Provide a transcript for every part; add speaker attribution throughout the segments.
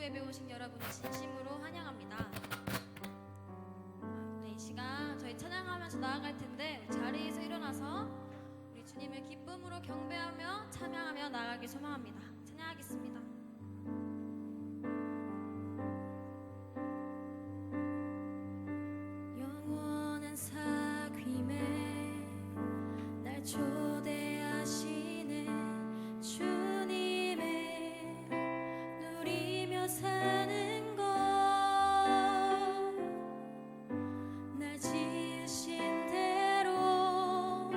Speaker 1: 기쁘 예배 오신 여러분을 진심으로 환영합니다. 네, 이 시간 저희 찬양하면서 나아갈 텐데 자리에서 일어나서 우리 주님을 기쁨으로 경배하며 찬양하며 나아가길 소망합니다. 찬양하겠습니다. 영원한 사귐에 날 초대하시네 주님의 누리며 사는 것 날 지으신 대로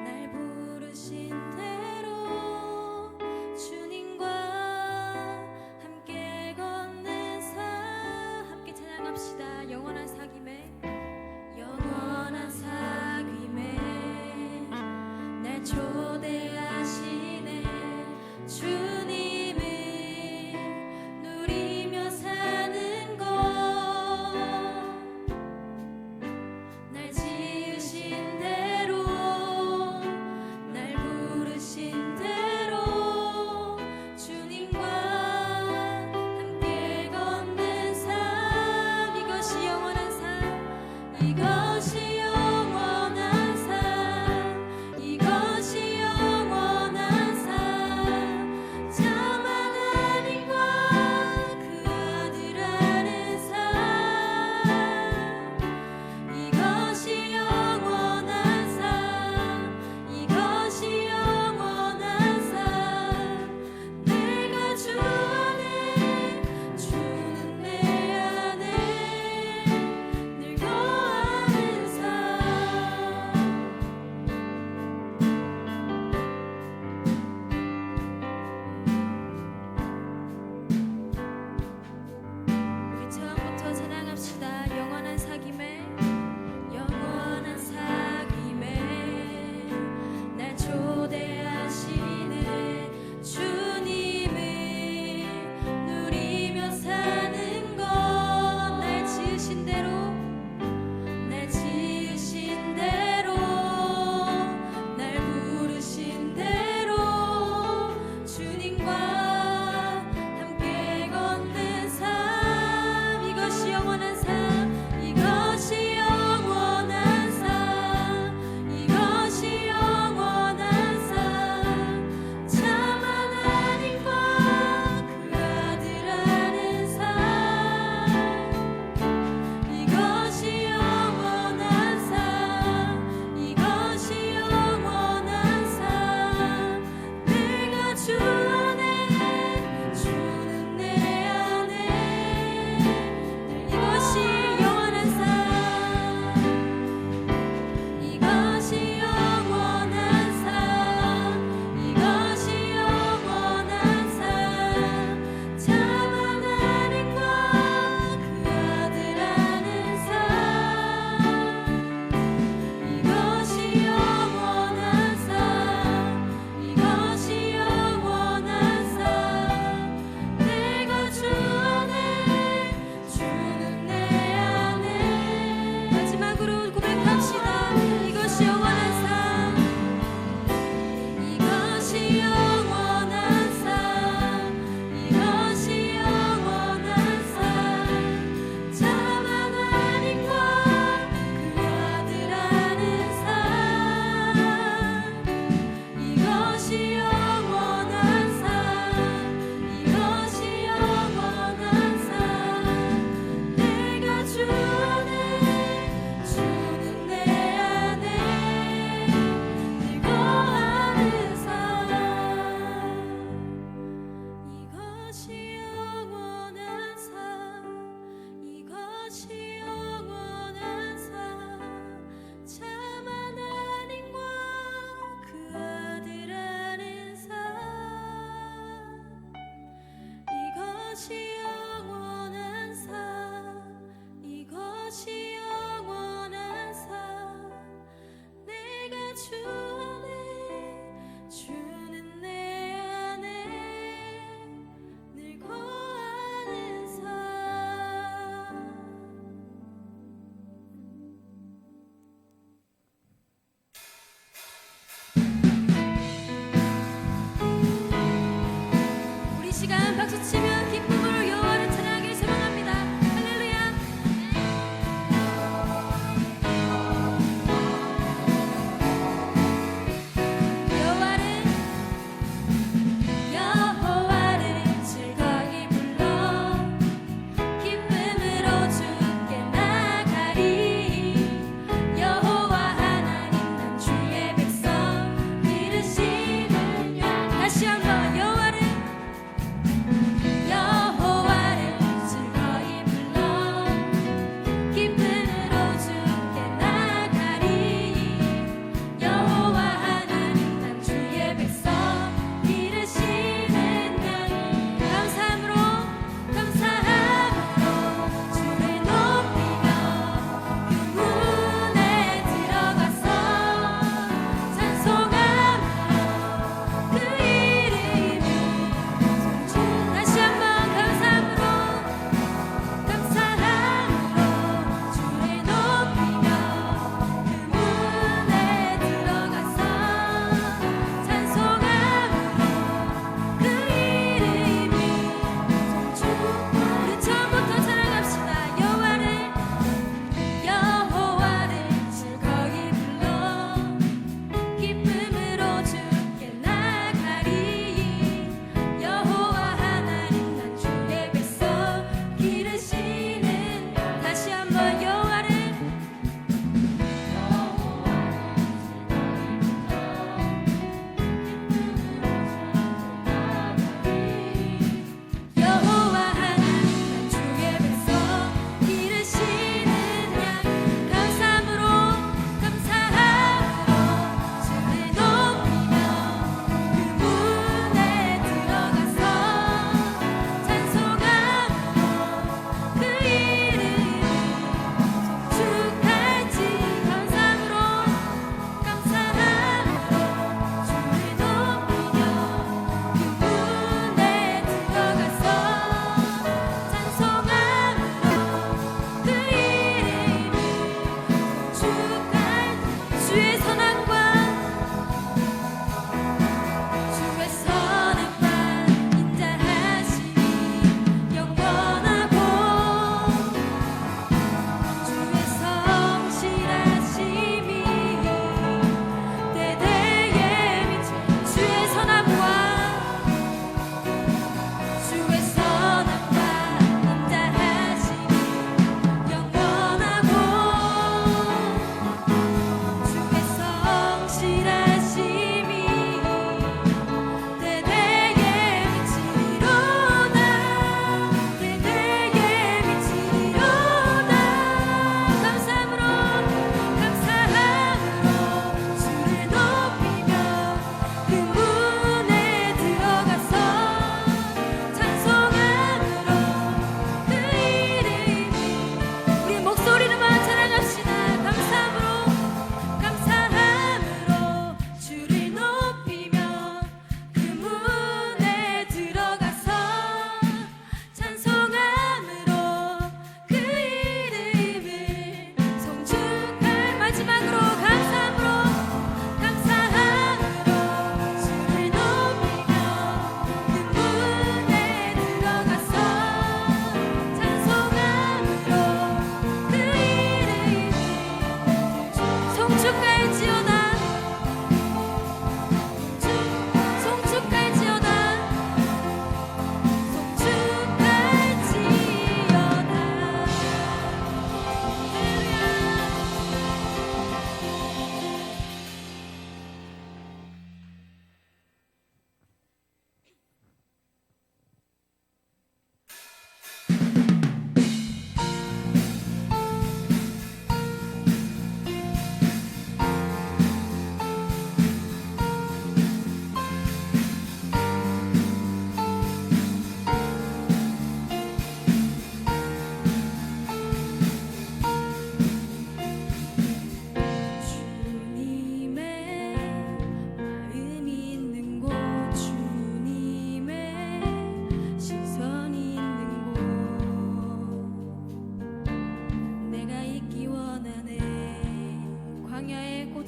Speaker 1: 날 부르신 대로 주님과 함께 걷는 삶 함께 찬양합시다. 영원한 사귐에 영원한 사귐에 날 초대하시네 주님을 누리며 사는 것 날 지으신 대로 날 부르신 대로 주님과 함께 걷는 삶 이것이 영원한 삶 이것이 영원한 삶 이것이 영원한 삶 참 하나님과 그 아들 아는 삶 이것이 영원한 삶 이것이 영원한 삶 내가 주 안에 주는 내 안에 늘 거하는 삶 우리 처음부터 찬양합시다. 영원한 사귐에 영원한 사귐에 날 초대하시네 주님을 누리며 사는 것 날 지으신 대로 날 지으신 대로 날 부르신 대로 주님과 함께 걷는 삶 이것이 영원한 삶 이것이 영원한 삶 이것이 영원한 삶 참 하나님과 그 아들 아는 삶 이것이 영원한 삶 이것이 영원한 삶 내가 주 안에 주는 내 안에 이것이 영원한 삶 이것이 영원한 삶 이것이 영원한 삶 참 하나님과 그 아들 아는 삶 이것이 영원한 삶 이것이 영원한 삶 내가 주 안에 주는 내 안에 마지막으로 고백합시다. 이것이 영원한 삶 이것이 영원한 삶 이것이 영원한 삶 참 하나님과 그 아들 아는 삶 이것이 영원한 삶 이것이 영원한 삶 내가 주 안에 주는 내 안에 늘 거하는 삶 이것이 영원한 삶 이것이 영원한 삶 참 하나님과 그 아들 아는 삶 이것이 영원한 삶 이것이 영원한 삶 내가 주 안에 주는 내 안에 늘 거하는 삶 우리 시간 박수 치며 기쁨으로 여호와를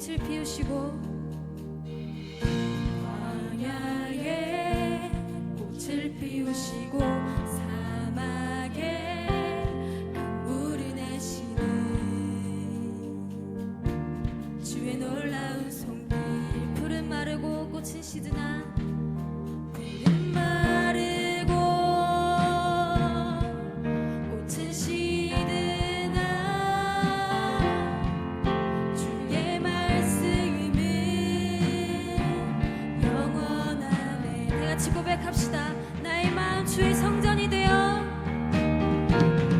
Speaker 1: 꽃을 피우시고
Speaker 2: 광야에 꽃을 피우시고 사막에 강물을 내시는 주의 놀라운 손길.
Speaker 1: 풀은 마르고 꽃은 시드나
Speaker 2: 풀은 마르고 꽃은 시드나 주의 말씀은 영원하네.
Speaker 1: 다 같이 고백합시다. 나의 마음 주의 성전이 되어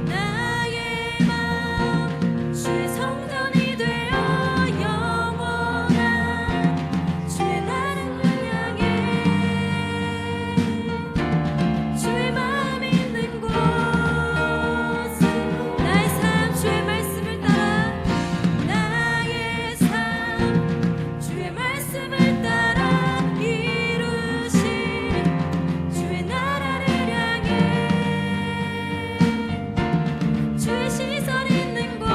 Speaker 2: 나의 마음 주의 성전이 되어 영원한 주의 나라를 향해 주의 마음 있는 곳은
Speaker 1: 나의 삶 주의 말씀을 따라
Speaker 2: 나의 삶 주의 말씀을 따라 이루신 주의 나라를 향해 주의 시선 있는 곳.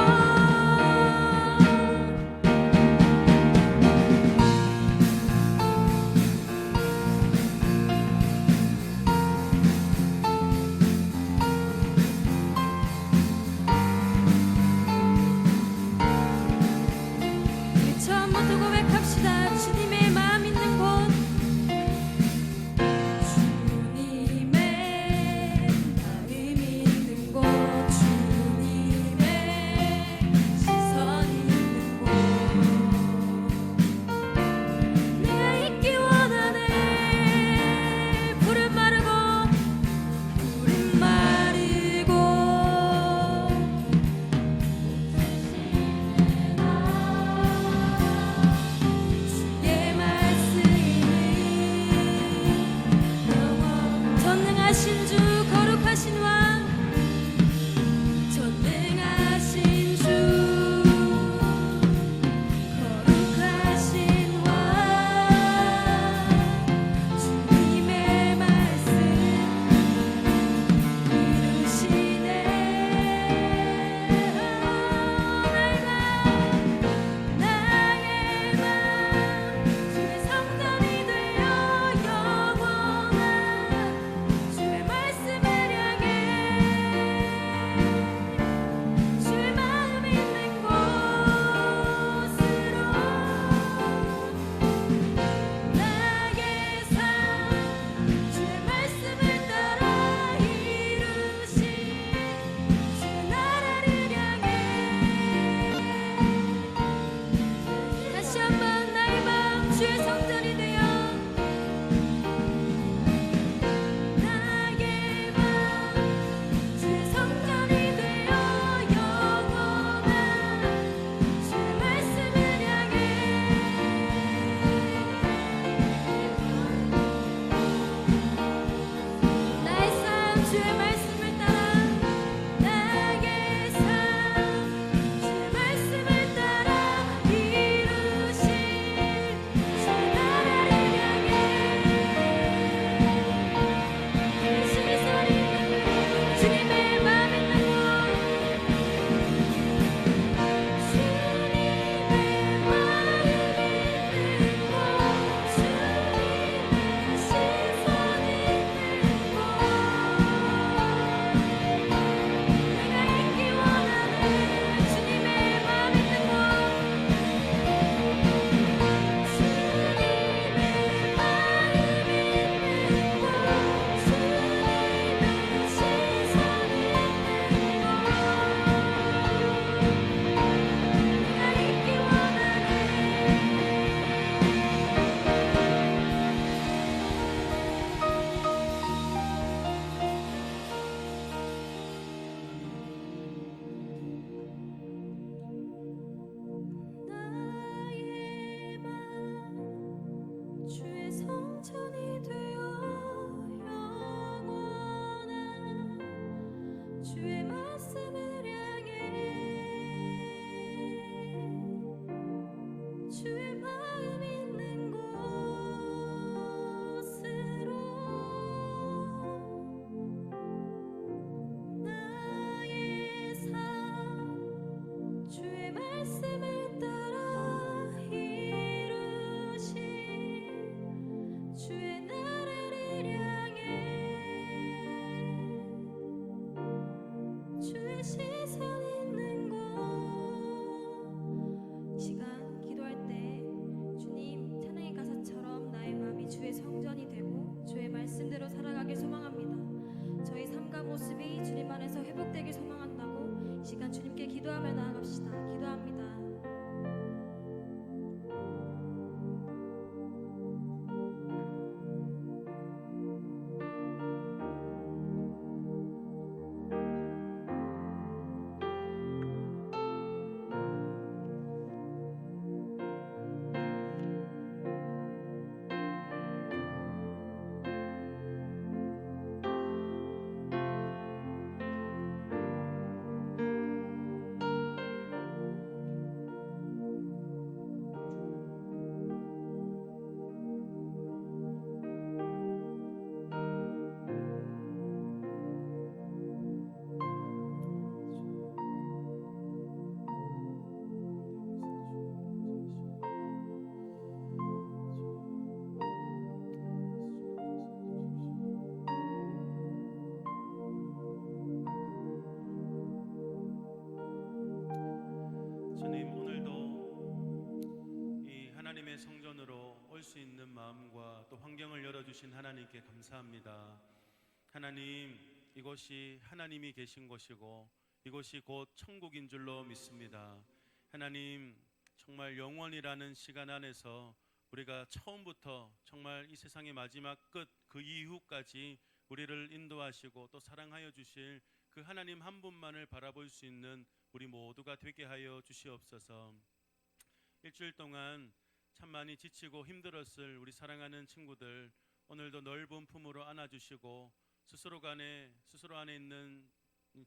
Speaker 1: 우리 처음부터 고백합시다. 주님의 마음 있는 곳
Speaker 2: 주님의 마음 있는 곳 주님의 시선 있는 곳 내가 있기 원하네.
Speaker 1: 풀은 마르고
Speaker 2: 푸른 마르고 주의 말씀은 영원.
Speaker 1: 전능하신 주 거룩하신 왕
Speaker 2: 전능하신 주 거룩하신 왕 주님의 말씀 이루시네. 나의 맘 주의 성전이 되어 영원한 주의 말씀을 향해
Speaker 3: 올 수 있는 마음과 또 환경을 열어주신 하나님께 감사합니다. 하나님, 이곳이 하나님이 계신 곳이고 이곳이 곧 천국인 줄로 믿습니다. 하나님, 정말 영원이라는 시간 안에서 우리가 처음부터 정말 이 세상의 마지막 끝 그 이후까지 우리를 인도하시고 또 사랑하여 주실 그 하나님 한 분만을 바라볼 수 있는 우리 모두가 되게 하여 주시옵소서. 일주일 동안 참 많이 지치고 힘들었을 우리 사랑하는 친구들, 오늘도 넓은 품으로 안아주시고 스스로 안에 있는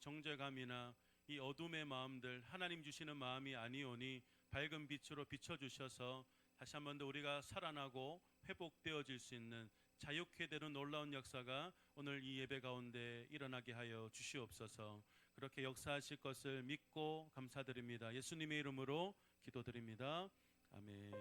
Speaker 3: 정죄감이나 이 어둠의 마음들, 하나님 주시는 마음이 아니오니 밝은 빛으로 비춰주셔서 다시 한 번 더 우리가 살아나고 회복되어질 수 있는 자유케 되는 놀라운 역사가 오늘 이 예배 가운데 일어나게 하여 주시옵소서. 그렇게 역사하실 것을 믿고 감사드립니다. 예수님의 이름으로 기도드립니다. 아멘.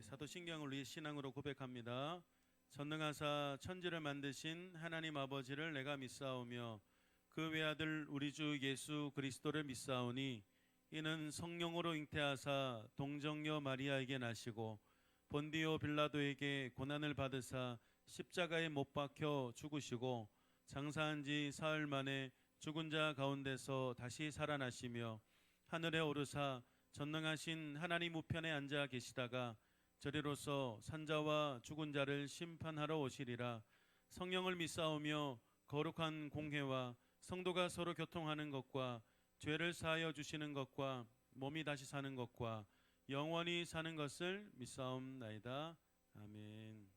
Speaker 3: 사도신경을 우리 신앙으로 고백합니다. 전능하사 천지를 만드신 하나님 아버지를 내가 믿사오며 그 외아들 우리 주 예수 그리스도를 믿사오니 이는 성령으로 잉태하사 동정녀 마리아에게 나시고 본디오 빌라도에게 고난을 받으사 십자가에 못 박혀 죽으시고 장사한 지 사흘 만에 죽은 자 가운데서 다시 살아나시며 하늘에 오르사 전능하신 하나님 우편에 앉아 계시다가 저리로서 산자와 죽은 자를 심판하러 오시리라. 성령을 믿사오며 거룩한 공회와 성도가 서로 교통하는 것과 죄를 사하여 주시는 것과 몸이 다시 사는 것과 영원히 사는 것을 믿사옵나이다. 아멘.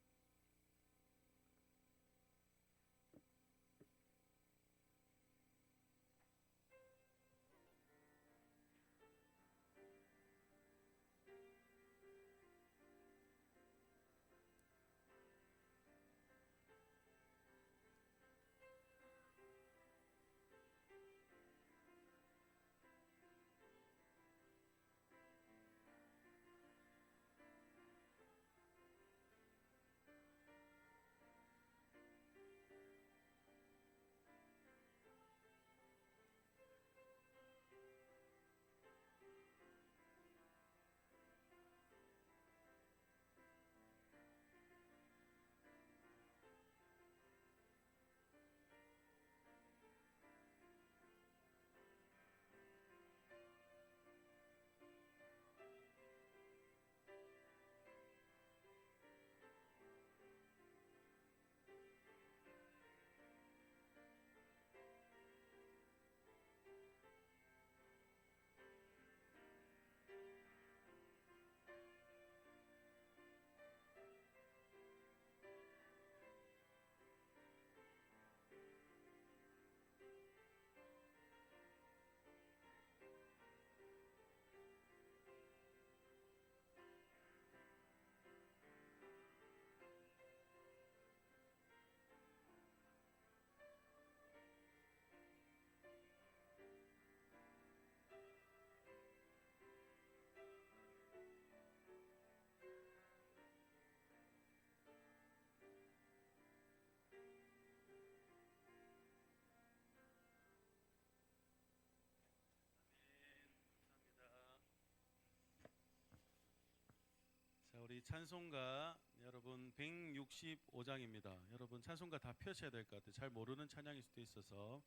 Speaker 3: 자, 우리 찬송가 여러분 165장입니다. 여러분 찬송가 다 펴셔야 될 것 같아요. 잘 모르는 찬양일 수도 있어서.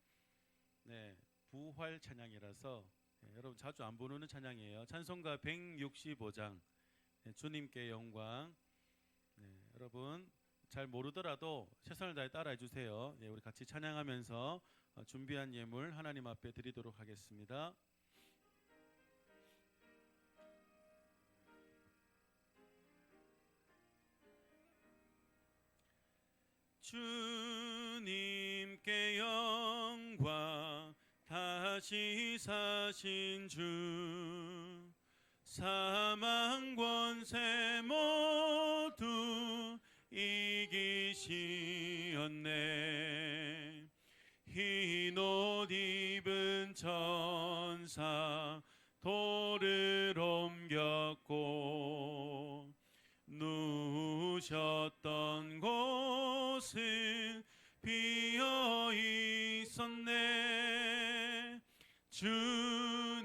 Speaker 3: 네, 부활 찬양이라서 여러분 자주 안 부르는 찬양이에요. 찬송가 165장. 네, 주님께 영광. 네, 여러분 잘 모르더라도 최선을 다해 따라해 주세요. 네, 우리 같이 찬양하면서 준비한 예물 하나님 앞에 드리도록 하겠습니다. 주님께 영광, 다시 사신 주, 사망 권세 모두 이기시었네. 흰 옷 입은 천사 돌을 옮겼고 누우셨던 있던 곳은 비어 있었네. 주님께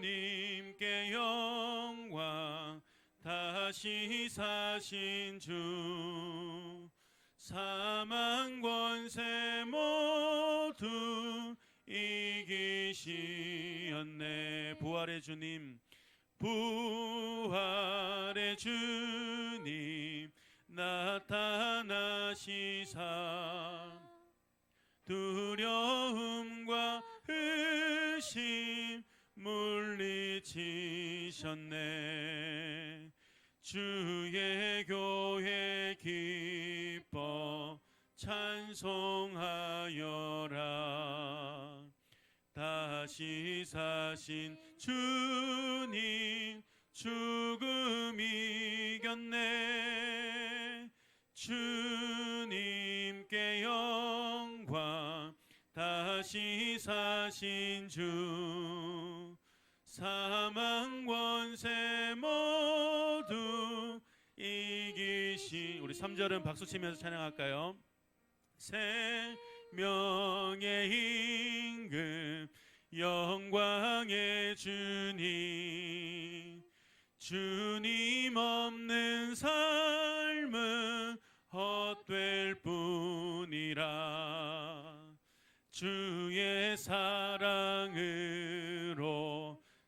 Speaker 3: 영광, 다시 사신 주, 사망 권세 모두 이기시었네. 부활의 주님, 부활의 주님 나타나시사 두려움과 의심 물리치셨네. 주의 교회 기뻐 찬송하여라. 다시 사신 주님 죽음 이겼네. 주님께 영광, 다시 사신 주, 사망 권세 모두 이기시. 우리 3절은 박수 치면서 찬양할까요? 생명의 임금, 영광의 주님, 주님 없는 삶은 헛될 뿐이라. 주의 사랑으로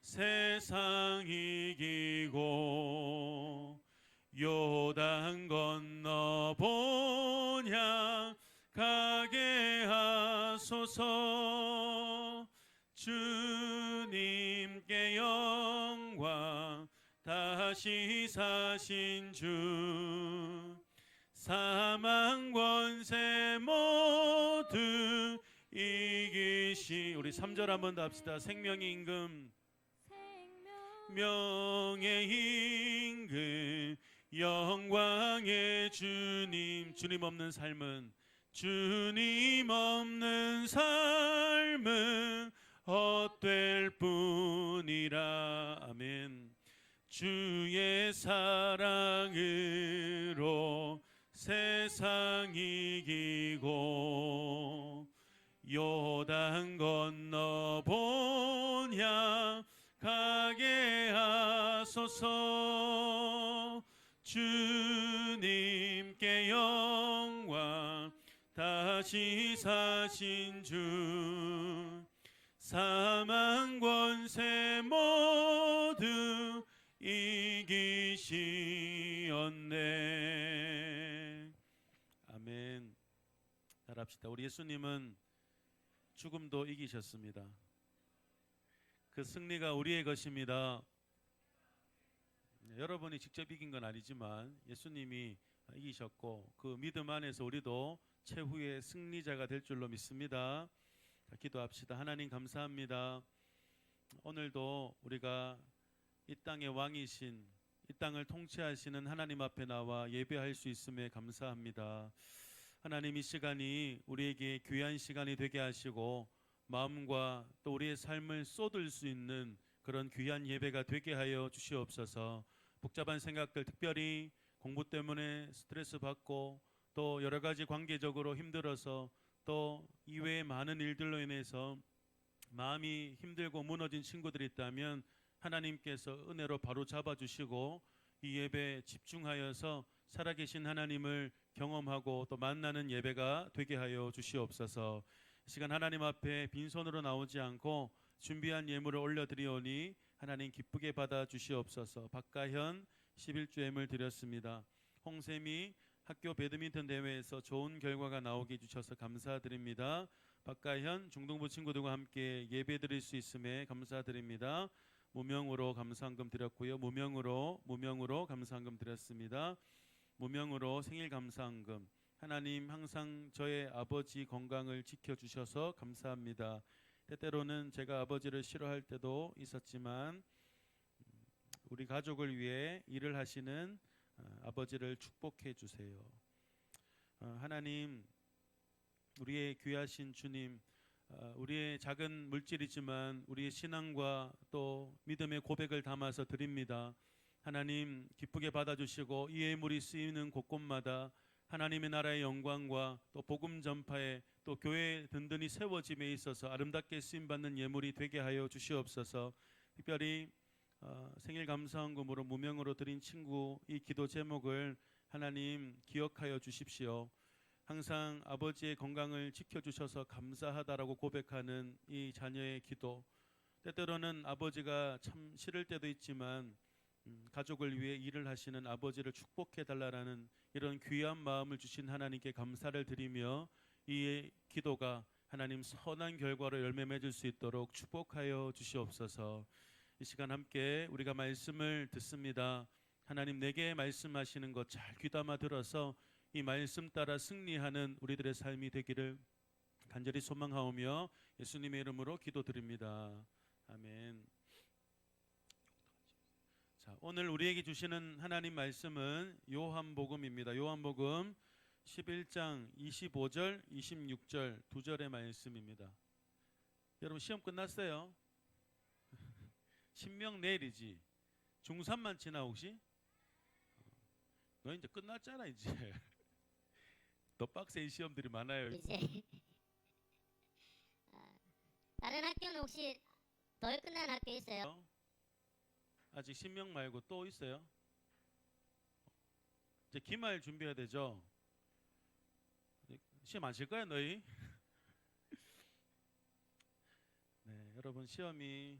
Speaker 3: 세상 이기고 요단 건너 본향 가게 하소서. 주님께 영광, 다시 사신 주, 사망 권세 모두 이기시. 우리 3절 한 번 더 합시다. 생명의 임금, 명의 임금, 영광의 주님, 주님 없는 삶은, 주님 없는 삶은 헛될 뿐이라. 아멘. 주의 사랑으로 세상 이기고 요단 건너 본향 가게 하소서. 주님께 영광, 다시 사신 주, 사망 권세 모두 이기시었네. 아멘. 따라합시다. 우리 예수님은 죽음도 이기셨습니다. 그 승리가 우리의 것입니다. 여러분이 직접 이긴 건 아니지만 예수님이 이기셨고 그 믿음 안에서 우리도 최후의 승리자가 될 줄로 믿습니다. 자, 기도합시다. 하나님 감사합니다. 오늘도 우리가 이 땅의 왕이신, 이 땅을 통치하시는 하나님 앞에 나와 예배할 수 있음에 감사합니다. 하나님, 이 시간이 우리에게 귀한 시간이 되게 하시고 마음과 또 우리의 삶을 쏟을 수 있는 그런 귀한 예배가 되게 하여 주시옵소서. 복잡한 생각들, 특별히 공부 때문에 스트레스 받고 또 여러 가지 관계적으로 힘들어서 또 이외의 많은 일들로 인해서 마음이 힘들고 무너진 친구들이 있다면 하나님께서 은혜로 바로 잡아주시고 이 예배에 집중하여서 살아계신 하나님을 경험하고 또 만나는 예배가 되게 하여 주시옵소서. 이 시간 하나님 앞에 빈손으로 나오지 않고 준비한 예물을 올려드리오니 하나님 기쁘게 받아 주시옵소서. 박가현 11주엠을 드렸습니다. 홍샘이 학교 배드민턴 대회에서 좋은 결과가 나오게 해주셔서 감사드립니다. 박가현 중등부 친구들과 함께 예배 드릴 수 있음에 감사드립니다. 무명으로 감사한금 드렸고요. 무명으로 감사한금 드렸습니다. 무명으로 생일 감사한금. 하나님 항상 저의 아버지 건강을 지켜주셔서 감사합니다. 때때로는 제가 아버지를 싫어할 때도 있었지만 우리 가족을 위해 일을 하시는 아버지를 축복해 주세요. 하나님, 우리의 귀하신 주님, 우리의 작은 물질이지만 우리의 신앙과 또 믿음의 고백을 담아서 드립니다. 하나님 기쁘게 받아주시고 이 예물이 쓰이는 곳곳마다 하나님의 나라의 영광과 또 복음 전파에 또 교회 든든히 세워짐에 있어서 아름답게 쓰임 받는 예물이 되게 하여 주시옵소서. 특별히 생일 감사헌금으로 무명으로 드린 친구 이 기도 제목을 하나님 기억하여 주십시오. 항상 아버지의 건강을 지켜주셔서 감사하다라고 고백하는 이 자녀의 기도, 때때로는 아버지가 참 싫을 때도 있지만 가족을 위해 일을 하시는 아버지를 축복해 달라라는 이런 귀한 마음을 주신 하나님께 감사를 드리며 이 기도가 하나님 선한 결과로 열매 맺을 수 있도록 축복하여 주시옵소서. 이 시간 함께 우리가 말씀을 듣습니다. 하나님 내게 말씀하시는 것 잘 귀담아 들어서 이 말씀 따라 승리하는 우리들의 삶이 되기를 간절히 소망하오며 예수님의 이름으로 기도드립니다. 아멘. 자, 오늘 우리에게 주시는 하나님 말씀은 요한복음입니다. 요한복음 11장 25절, 26절 두 절의 말씀입니다. 여러분 시험 끝났어요? 신명 내일이지. 중3만 지나 혹시? 너 이제 끝났잖아 이제. 더 빡센 시험들이 많아요.
Speaker 4: 이제 다른 학교는 혹시 덜 끝난 학교 있어요?
Speaker 3: 아직 신명 말고 또 있어요? 이제 기말 준비해야 되죠? 시험 안 칠 거야 너희? 네, 여러분 시험이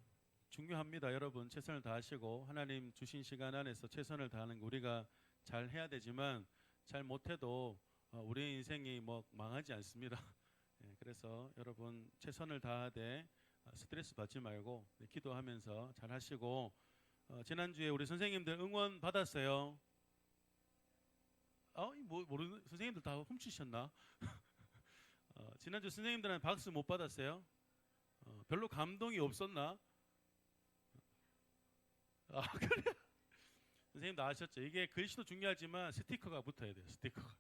Speaker 3: 중요합니다. 여러분 최선을 다하시고 하나님 주신 시간 안에서 최선을 다하는 거 우리가 잘 해야 되지만 잘 못해도 우리의 인생이 뭐 망하지 않습니다. 네, 그래서 여러분 최선을 다하되 스트레스 받지 말고 기도하면서 잘 하시고 지난주에 우리 선생님들 응원 받았어요. 뭐 모르는 선생님들 다 훔치셨나? 지난주 선생님들한테 박수 못 받았어요? 별로 감동이 없었나? 그래. 선생님도 아셨죠? 이게 글씨도 중요하지만 스티커가 붙어야 돼요. 스티커가.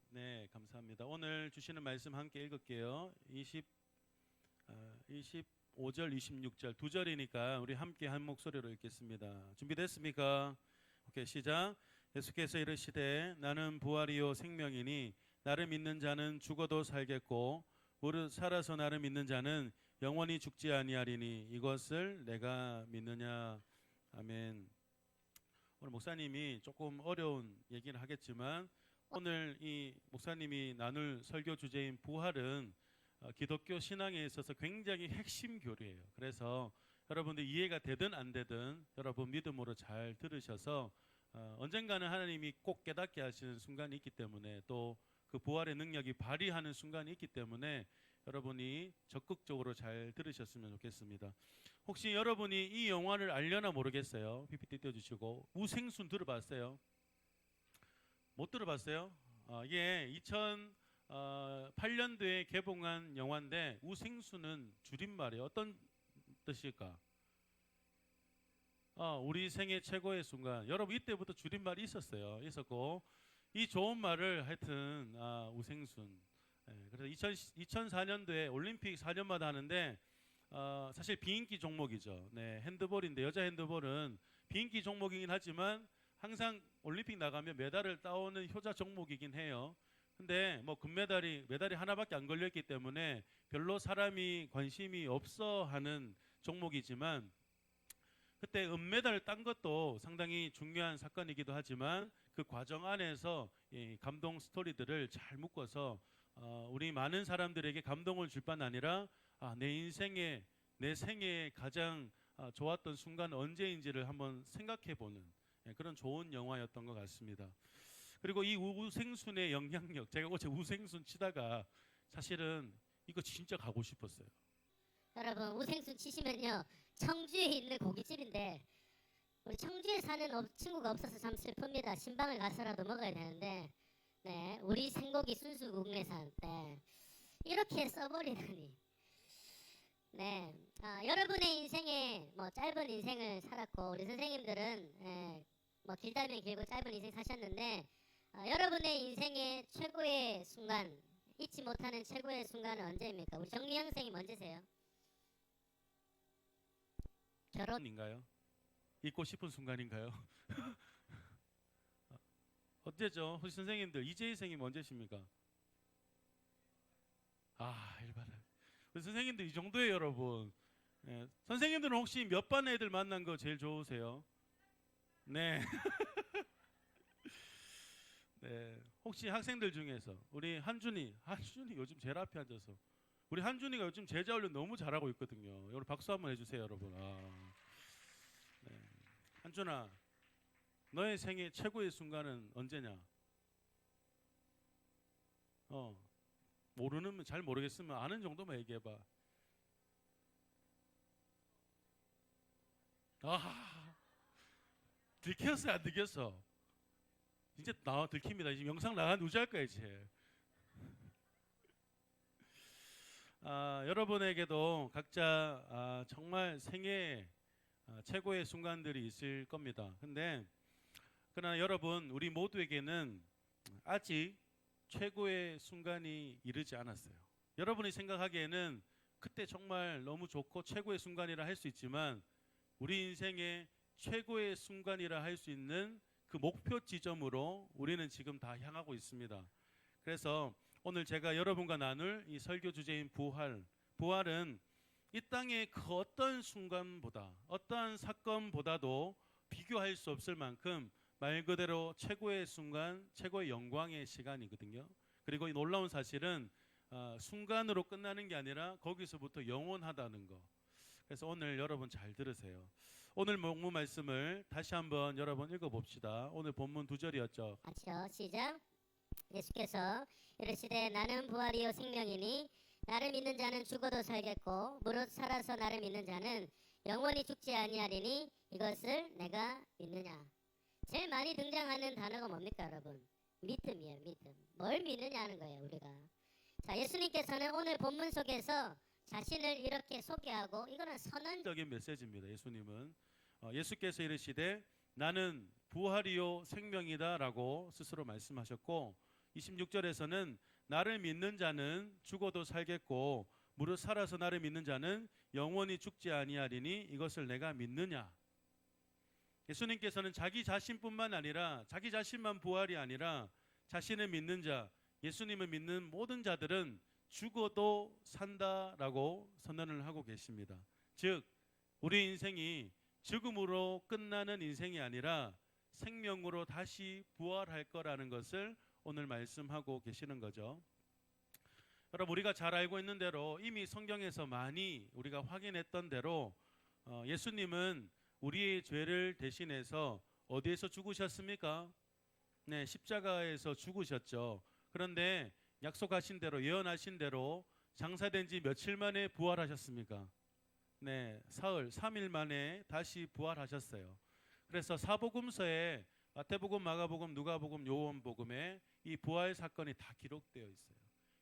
Speaker 3: 네, 감사합니다. 오늘 주시는 말씀 함께 읽을게요. 25절, 26절 두 절이니까 우리 함께 한 목소리로 읽겠습니다. 준비됐습니까? 오케이, 시작. 예수께서 이르시되 나는 부활이요 생명이니 나를 믿는 자는 죽어도 살겠고 무릇 살아서 나를 믿는 자는 영원히 죽지 아니하리니 이것을 내가 믿느냐. 아멘. 오늘 목사님이 조금 어려운 얘기를 하겠지만 오늘 이 목사님이 나눌 설교 주제인 부활은 기독교 신앙에 있어서 굉장히 핵심 교리예요. 그래서 여러분들 이해가 되든 안 되든 여러분 믿음으로 잘 들으셔서 언젠가는 하나님이 꼭 깨닫게 하시는 순간이 있기 때문에 또 그 부활의 능력이 발휘하는 순간이 있기 때문에 여러분이 적극적으로 잘 들으셨으면 좋겠습니다. 혹시 여러분이 이 영화를 알려나 모르겠어요. PPT 띄워주시고 우생순 들어봤어요? 못 들어봤어요? 이게 2008년도에 개봉한 영화인데 우생순은 줄임말이에요. 어떤 뜻일까? 우리 생애 최고의 순간. 여러분 이때부터 줄임말이 있었고 이 좋은 말을 하여튼 우생순. 그래서 2004년도에 올림픽 4년마다 하는데 사실 비인기 종목이죠. 네, 핸드볼인데 여자 핸드볼은 비인기 종목이긴 하지만 항상 올림픽 나가면 메달을 따오는 효자 종목이긴 해요. 근데 뭐 메달이 하나밖에 안 걸렸기 때문에 별로 사람이 관심이 없어 하는 종목이지만 그때 은메달을 딴 것도 상당히 중요한 사건이기도 하지만 그 과정 안에서 이 감동 스토리들을 잘 묶어서 우리 많은 사람들에게 감동을 줄 뿐 아니라 내 생애에 가장 좋았던 순간 언제인지를 한번 생각해보는 그런 좋은 영화였던 것 같습니다. 그리고 이 우생순의 영향력, 제가 어제 우생순 치다가 사실은 이거 진짜 가고 싶었어요.
Speaker 4: 여러분 우생순 치시면요 청주에 있는 고깃집인데 우리 청주에 사는 친구가 없어서 참 슬픕니다. 신방을 가서라도 먹어야 되는데 네 우리 생고기 순수 국내산 이렇게 써버리다니. 네 여러분의 인생에 뭐 짧은 인생을 살았고 우리 선생님들은 뭐 길다면 길고 짧은 인생 사셨는데 여러분의 인생의 최고의 순간 잊지 못하는 최고의 순간은 언제입니까? 우리 정리영 선생님 언제세요?
Speaker 3: 결혼인가요? 잊고 싶은 순간인가요? 언제죠? 혹시 선생님들 이재희 선생님 언제십니까? 아, 1반. 우리 선생님들 이 정도예요, 여러분. 예, 선생님들은 혹시 몇 반 애들 만난 거 제일 좋으세요? 네. 네. 혹시 학생들 중에서 우리 한준이 요즘 제일 앞에 앉아서 우리 한준이가 요즘 제자 훈련 너무 잘하고 있거든요. 여러분 박수 한번 해주세요, 여러분. 네. 한준아, 너의 생애 최고의 순간은 언제냐? 모르는 잘 모르겠으면 아는 정도만 얘기해봐. 들켰어, 안 들켰어? 이제 나 들킵니다. 이제 영상 나간 누구할 거야 이제. 여러분에게도 각자 정말 생애 최고의 순간들이 있을 겁니다. 근데 그러나 여러분, 우리 모두에게는 아직 최고의 순간이 이르지 않았어요. 여러분이 생각하기에는 그때 정말 너무 좋고 최고의 순간이라 할 수 있지만 우리 인생의 최고의 순간이라 할 수 있는 그 목표 지점으로 우리는 지금 다 향하고 있습니다. 그래서 오늘 제가 여러분과 나눌 이 설교 주제인 부활은 이 땅의 그 어떤 순간보다 어떠한 사건보다도 비교할 수 없을 만큼 말 그대로 최고의 순간, 최고의 영광의 시간이거든요. 그리고 이 놀라운 사실은 순간으로 끝나는 게 아니라 거기서부터 영원하다는 거. 그래서 오늘 여러분 잘 들으세요. 오늘 목무 말씀을 다시 한번 여러분 읽어봅시다. 오늘 본문 2절이었죠.
Speaker 4: 같이요. 시작. 예수께서 이르시되 나는 부활이요 생명이니 나를 믿는 자는 죽어도 살겠고 무릇 살아서 나를 믿는 자는 영원히 죽지 아니하리니 이것을 내가 믿느냐. 제일 많이 등장하는 단어가 뭡니까, 여러분? 믿음이에요. 믿음. 뭘 믿느냐 하는 거예요, 우리가. 자, 예수님께서는 오늘 본문 속에서 자신을 이렇게 소개하고 이거는
Speaker 3: 선언적인 메시지입니다. 예수님은 예수께서 이르시되 나는 부활이요 생명이다라고 스스로 말씀하셨고 26절에서는 나를 믿는 자는 죽어도 살겠고 무릇 살아서 나를 믿는 자는 영원히 죽지 아니하리니 이것을 내가 믿느냐. 예수님께서는 자기 자신뿐만 아니라 자기 자신만 부활이 아니라 자신을 믿는 자, 예수님을 믿는 모든 자들은 죽어도 산다라고 선언을 하고 계십니다. 즉 우리 인생이 죽음으로 끝나는 인생이 아니라 생명으로 다시 부활할 거라는 것을 오늘 말씀하고 계시는 거죠. 여러분, 우리가 잘 알고 있는 대로 이미 성경에서 많이 우리가 확인했던 대로 예수님은 우리의 죄를 대신해서 어디에서 죽으셨습니까? 네, 십자가에서 죽으셨죠. 그런데 약속하신 대로, 예언하신 대로 장사된 지 며칠 만에 부활하셨습니까? 네, 사흘, 3일 만에 다시 부활하셨어요. 그래서 사복음서에 마태복음, 마가복음, 누가복음, 요한복음에 이 부활 사건이 다 기록되어 있어요.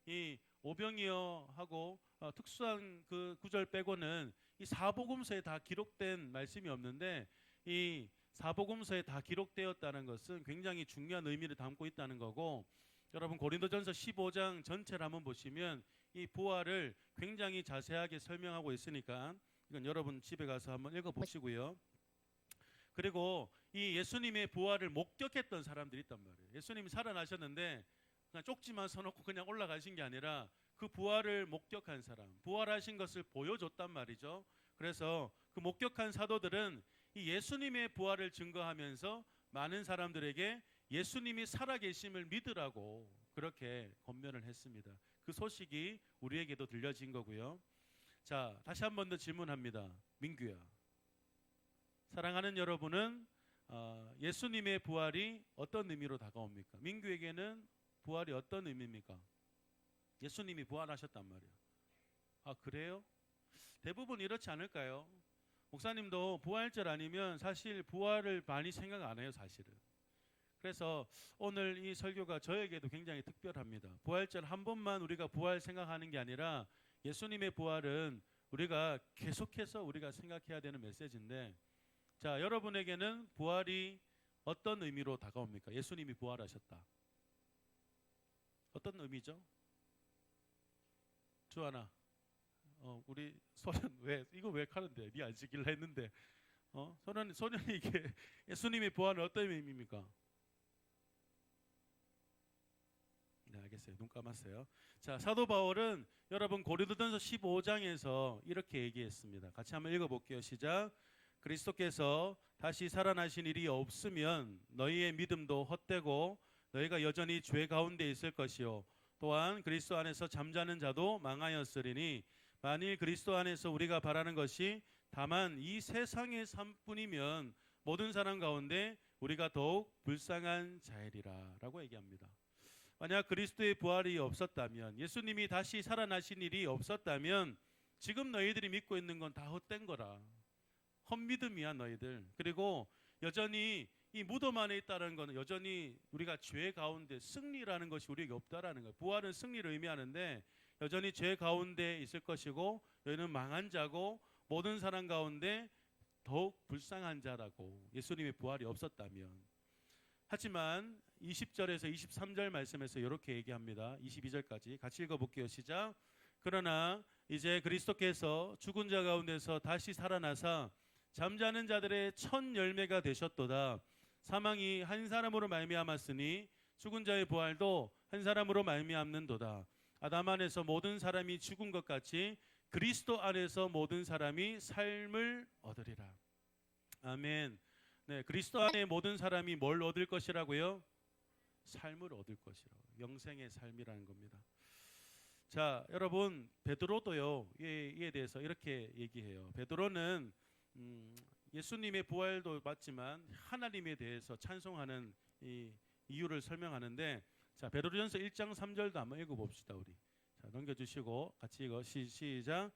Speaker 3: 이 오병이어 하고 특수한 그 구절 빼고는 이 사복음서에 다 기록된 말씀이 없는데 이 사복음서에 다 기록되었다는 것은 굉장히 중요한 의미를 담고 있다는 거고, 여러분 고린도전서 15장 전체를 한번 보시면 이 부활을 굉장히 자세하게 설명하고 있으니까 이건 여러분 집에 가서 한번 읽어보시고요. 그리고 이 예수님의 부활을 목격했던 사람들이 있단 말이에요. 예수님이 살아나셨는데 그냥 쪽지만 서놓고 그냥 올라가신 게 아니라 그 부활을 목격한 사람, 부활하신 것을 보여줬단 말이죠. 그래서 그 목격한 사도들은 이 예수님의 부활을 증거하면서 많은 사람들에게 예수님이 살아계심을 믿으라고 그렇게 권면을 했습니다. 그 소식이 우리에게도 들려진 거고요. 자, 다시 한 번 더 질문합니다. 민규야, 사랑하는 여러분은 예수님의 부활이 어떤 의미로 다가옵니까? 민규에게는 부활이 어떤 의미입니까? 예수님이 부활하셨단 말이에요. 아, 그래요? 대부분 이렇지 않을까요? 목사님도 부활절 아니면 사실 부활을 많이 생각 안 해요, 사실은. 그래서 오늘 이 설교가 저에게도 굉장히 특별합니다. 부활절 한 번만 우리가 부활 생각하는 게 아니라 예수님의 부활은 우리가 계속해서 우리가 생각해야 되는 메시지인데, 자, 여러분에게는 부활이 어떤 의미로 다가옵니까? 예수님이 부활하셨다. 어떤 의미죠? 주하나, 우리 소년 왜 이거 왜 하는데? 네 안 시킬라 했는데, 소년이 이게 예수님의 부활은 어떤 의미입니까? 네, 알겠어요. 눈 감았어요. 자, 사도 바울은 여러분 고린도전서 15장에서 이렇게 얘기했습니다. 같이 한번 읽어볼게요. 시작. 그리스도께서 다시 살아나신 일이 없으면 너희의 믿음도 헛되고 너희가 여전히 죄 가운데 있을 것이요 또한 그리스도 안에서 잠자는 자도 망하였으리니 만일 그리스도 안에서 우리가 바라는 것이 다만 이 세상의 삶뿐이면 모든 사람 가운데 우리가 더욱 불쌍한 자이리라 라고 얘기합니다. 만약 그리스도의 부활이 없었다면, 예수님이 다시 살아나신 일이 없었다면 지금 너희들이 믿고 있는 건 다 헛된 거라. 헛믿음이야 너희들. 그리고 여전히 이 무덤 안에 있다는 것은 여전히 우리가 죄 가운데, 승리라는 것이 우리에게 없다라는 거예요. 부활은 승리를 의미하는데 여전히 죄 가운데 있을 것이고 너희는 망한 자고 모든 사람 가운데 더욱 불쌍한 자라고, 예수님의 부활이 없었다면. 하지만 20절에서 23절 말씀에서 이렇게 얘기합니다. 22절까지 같이 읽어볼게요. 시작. 그러나 이제 그리스도께서 죽은 자 가운데서 다시 살아나사 잠자는 자들의 첫 열매가 되셨도다. 사망이 한 사람으로 말미암았으니 죽은 자의 부활도 한 사람으로 말미암는도다. 아담 안에서 모든 사람이 죽은 것 같이 그리스도 안에서 모든 사람이 삶을 얻으리라. 아멘. 네, 그리스도 안에 모든 사람이 뭘 얻을 것이라고요? 삶을 얻을 것이라고. 영생의 삶이라는 겁니다. 자, 여러분, 베드로도요 이에 대해서 이렇게 얘기해요. 베드로는 예수님의 부활도 맞지만 하나님에 대해서 찬송하는 이 이유를 설명하는데, 자, 베드로전서 1장 3절도 한번 읽어봅시다. 우리 자, 넘겨주시고 같이 읽어. 시작.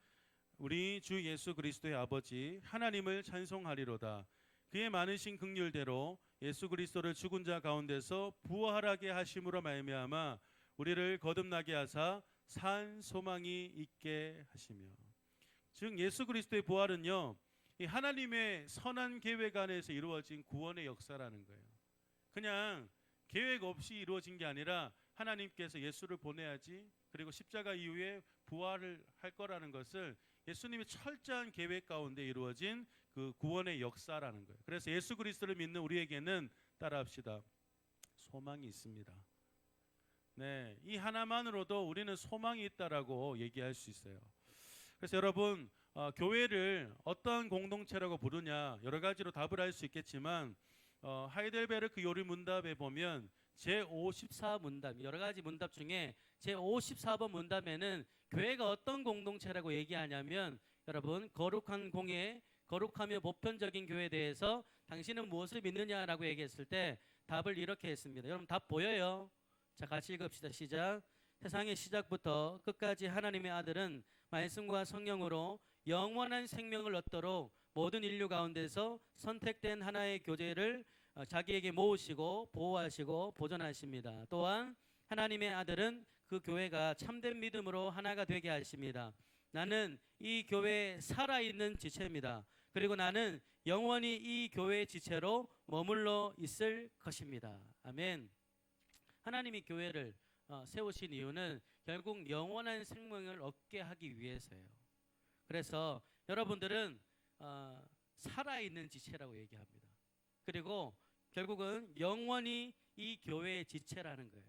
Speaker 3: 우리 주 예수 그리스도의 아버지 하나님을 찬송하리로다. 그의 많으신 긍휼대로 예수 그리스도를 죽은 자 가운데서 부활하게 하심으로 말미암아 우리를 거듭나게 하사 산 소망이 있게 하시며. 즉 예수 그리스도의 부활은요, 이 하나님의 선한 계획 안에서 이루어진 구원의 역사라는 거예요. 그냥 계획 없이 이루어진 게 아니라 하나님께서 예수를 보내야지, 그리고 십자가 이후에 부활을 할 거라는 것을 예수님의 철저한 계획 가운데 이루어진 그 구원의 역사라는 거예요. 그래서 예수 그리스도를 믿는 우리에게는, 따라합시다, 소망이 있습니다. 네, 이 하나만으로도 우리는 소망이 있다라고 얘기할 수 있어요. 그래서 여러분, 교회를 어떤 공동체라고 부르냐, 여러 가지로 답을 할 수 있겠지만 하이델베르크 요리 문답에 보면 제54 문답, 여러 가지 문답 중에 제54번 문답에는 교회가 어떤 공동체라고 얘기하냐면, 여러분, 거룩한 공예, 거룩하며 보편적인 교회에 대해서 당신은 무엇을 믿느냐라고 얘기했을 때 답을 이렇게 했습니다. 여러분 답 보여요? 자, 같이 읽읍시다. 시작. 세상의 시작부터 끝까지 하나님의 아들은 말씀과 성령으로 영원한 생명을 얻도록 모든 인류 가운데서 선택된 하나의 교제를 자기에게 모으시고 보호하시고 보존하십니다. 또한 하나님의 아들은 그 교회가 참된 믿음으로 하나가 되게 하십니다. 나는 이 교회에 살아있는 지체입니다. 그리고 나는 영원히 이 교회의 지체로 머물러 있을 것입니다. 아멘. 하나님이 교회를 세우신 이유는 결국 영원한 생명을 얻게 하기 위해서예요. 그래서 여러분들은 살아있는 지체라고 얘기합니다. 그리고 결국은 영원히 이 교회의 지체라는 거예요.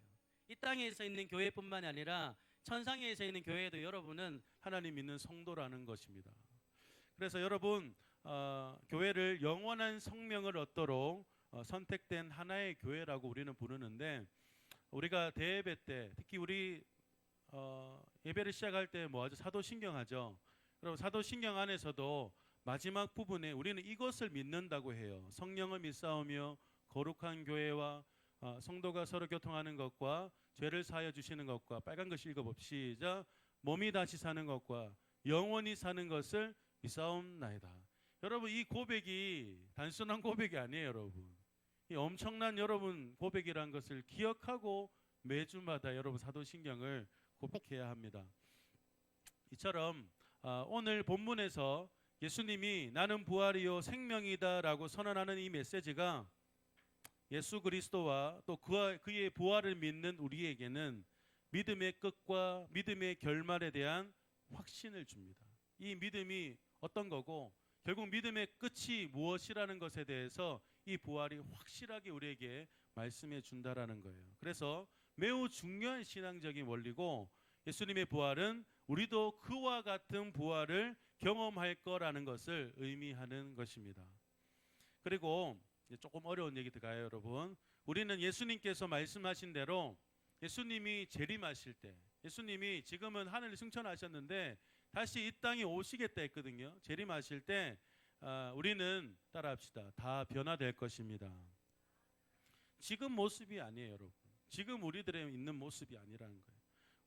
Speaker 3: 이 땅에서 있는 교회뿐만 아니라 천상에서 있는 교회도 여러분은 하나님 믿는 성도라는 것입니다. 그래서 여러분, 교회를 영원한 성명을 얻도록 선택된 하나의 교회라고 우리는 부르는데, 우리가 대예배 때 특히 우리 예배를 시작할 때 뭐하죠? 사도신경 하죠. 여러분, 사도신경 안에서도 마지막 부분에 우리는 이것을 믿는다고 해요. 성령을 믿사오며 거룩한 교회와 성도가 서로 교통하는 것과 죄를 사하여 주시는 것과, 빨간 글씨 읽어봅시다. 몸이 다시 사는 것과 영원히 사는 것을 믿사옵나이다. 여러분, 이 고백이 단순한 고백이 아니에요. 여러분, 이 엄청난 여러분 고백이라는 것을 기억하고 매주마다 여러분 사도신경을 고백해야 합니다. 이처럼 오늘 본문에서 예수님이 나는 부활이요 생명이다 라고 선언하는 이 메시지가 예수 그리스도와 또 그의 부활을 믿는 우리에게는 믿음의 끝과 믿음의 결말에 대한 확신을 줍니다. 이 믿음이 어떤 거고 결국 믿음의 끝이 무엇이라는 것에 대해서 이 부활이 확실하게 우리에게 말씀해 준다라는 거예요. 그래서 매우 중요한 신앙적인 원리고 예수님의 부활은 우리도 그와 같은 부활을 경험할 거라는 것을 의미하는 것입니다. 그리고 조금 어려운 얘기 들어가요, 여러분. 우리는 예수님께서 말씀하신 대로 예수님이 재림하실 때, 예수님이 지금은 하늘에 승천하셨는데 다시 이 땅에 오시겠다 했거든요. 재림하실 때 우리는 따라합시다. 다 변화될 것입니다. 지금 모습이 아니에요, 여러분. 지금 우리들의 있는 모습이 아니라는 거예요.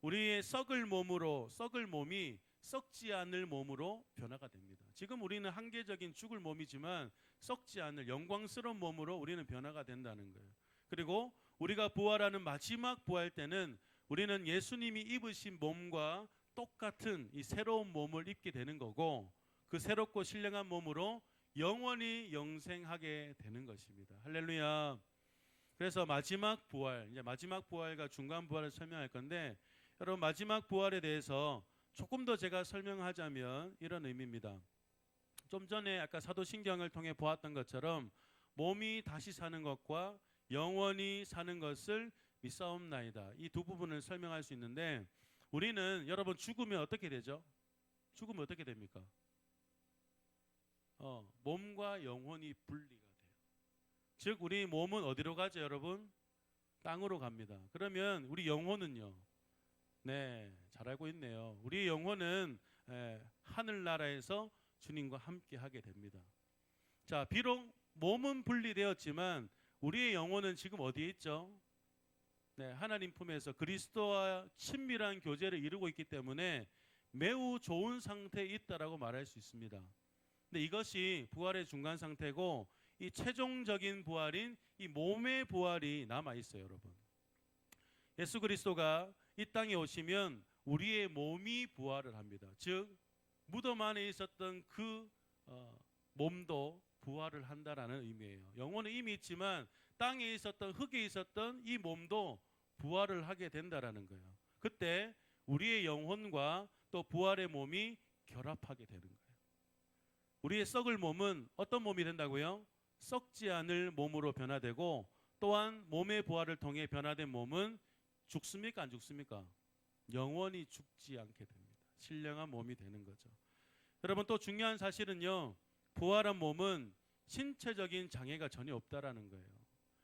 Speaker 3: 우리의 썩을 몸이 썩지 않을 몸으로 변화가 됩니다. 지금 우리는 한계적인 죽을 몸이지만 썩지 않을 영광스러운 몸으로 우리는 변화가 된다는 거예요. 그리고 우리가 부활하는 마지막 부활 때는 우리는 예수님이 입으신 몸과 똑같은 이 새로운 몸을 입게 되는 거고 그 새롭고 신령한 몸으로 영원히 영생하게 되는 것입니다. 할렐루야. 그래서 마지막 부활, 이제 마지막 부활과 중간 부활을 설명할 건데 여러분 마지막 부활에 대해서 조금 더 제가 설명하자면 이런 의미입니다. 좀 전에 아까 사도신경을 통해 보았던 것처럼 몸이 다시 사는 것과 영원히 사는 것을 믿사옵나이다. 이 두 부분을 설명할 수 있는데 우리는 여러분 죽으면 어떻게 되죠? 죽으면 어떻게 됩니까? 몸과 영혼이 분리가 돼요. 즉 우리 몸은 어디로 가죠, 여러분? 땅으로 갑니다. 그러면 우리 영혼은요? 네, 잘 알고 있네요. 우리 영혼은 하늘나라에서 주님과 함께 하게 됩니다. 자, 비록 몸은 분리되었지만 우리의 영혼은 지금 어디에 있죠? 네, 하나님 품에서 그리스도와 친밀한 교제를 이루고 있기 때문에 매우 좋은 상태에 있다라고 말할 수 있습니다. 근데 이것이 부활의 중간 상태고 이 최종적인 부활인 이 몸의 부활이 남아 있어요, 여러분. 예수 그리스도가 이 땅에 오시면 우리의 몸이 부활을 합니다. 즉 무덤 안에 있었던 그 몸도 부활을 한다라는 의미예요. 영혼은 이미 있지만 땅에 있었던 흙에 있었던 이 몸도 부활을 하게 된다라는 거예요. 그때 우리의 영혼과 또 부활의 몸이 결합하게 되는 거예요. 우리의 썩을 몸은 어떤 몸이 된다고요? 썩지 않을 몸으로 변화되고 또한 몸의 부활을 통해 변화된 몸은 죽습니까? 안 죽습니까? 영원히 죽지 않게 됩니다. 신령한 몸이 되는 거죠. 여러분 또 중요한 사실은요. 부활한 몸은 신체적인 장애가 전혀 없다라는 거예요.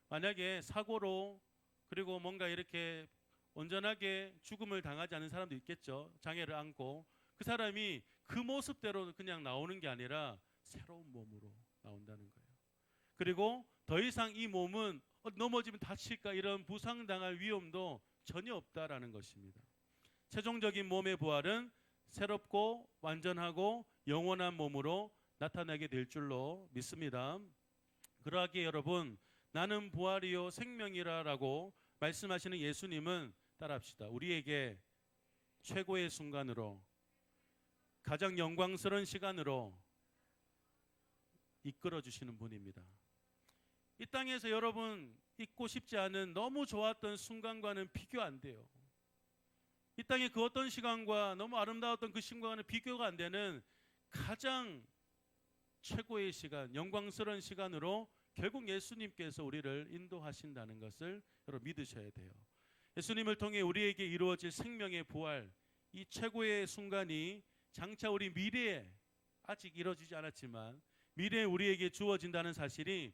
Speaker 3: 만약에 사고로 그리고 뭔가 이렇게 온전하게 죽음을 당하지 않은 사람도 있겠죠. 장애를 안고 그 사람이 그 모습대로 그냥 나오는 게 아니라 새로운 몸으로 나온다는 거예요. 그리고 더 이상 이 몸은 넘어지면 다칠까 이런 부상당할 위험도 전혀 없다라는 것입니다. 최종적인 몸의 부활은 새롭고 완전하고 영원한 몸으로 나타나게 될 줄로 믿습니다. 그러하기에 여러분 나는 부활이요 생명이라라고 말씀하시는 예수님은 따라합시다. 우리에게 최고의 순간으로 가장 영광스러운 시간으로 이끌어 주시는 분입니다. 이 땅에서 여러분 잊고 싶지 않은 너무 좋았던 순간과는 비교 안 돼요. 이 땅의 그 어떤 시간과 너무 아름다웠던 그 시간과는 비교가 안 되는 가장 최고의 시간, 영광스러운 시간으로 결국 예수님께서 우리를 인도하신다는 것을 여러분 믿으셔야 돼요. 예수님을 통해 우리에게 이루어질 생명의 부활, 이 최고의 순간이 장차 우리 미래에 아직 이루어지지 않았지만 미래에 우리에게 주어진다는 사실이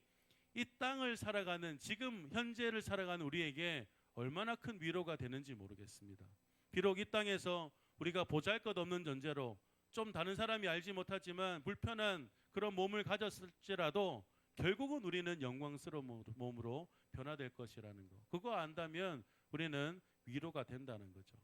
Speaker 3: 이 땅을 살아가는 지금 현재를 살아가는 우리에게 얼마나 큰 위로가 되는지 모르겠습니다. 비록 이 땅에서 우리가 보잘것없는 존재로 좀 다른 사람이 알지 못하지만 불편한 그런 몸을 가졌을지라도 결국은 우리는 영광스러운 몸으로 변화될 것이라는 거. 그거 안다면 우리는 위로가 된다는 거죠.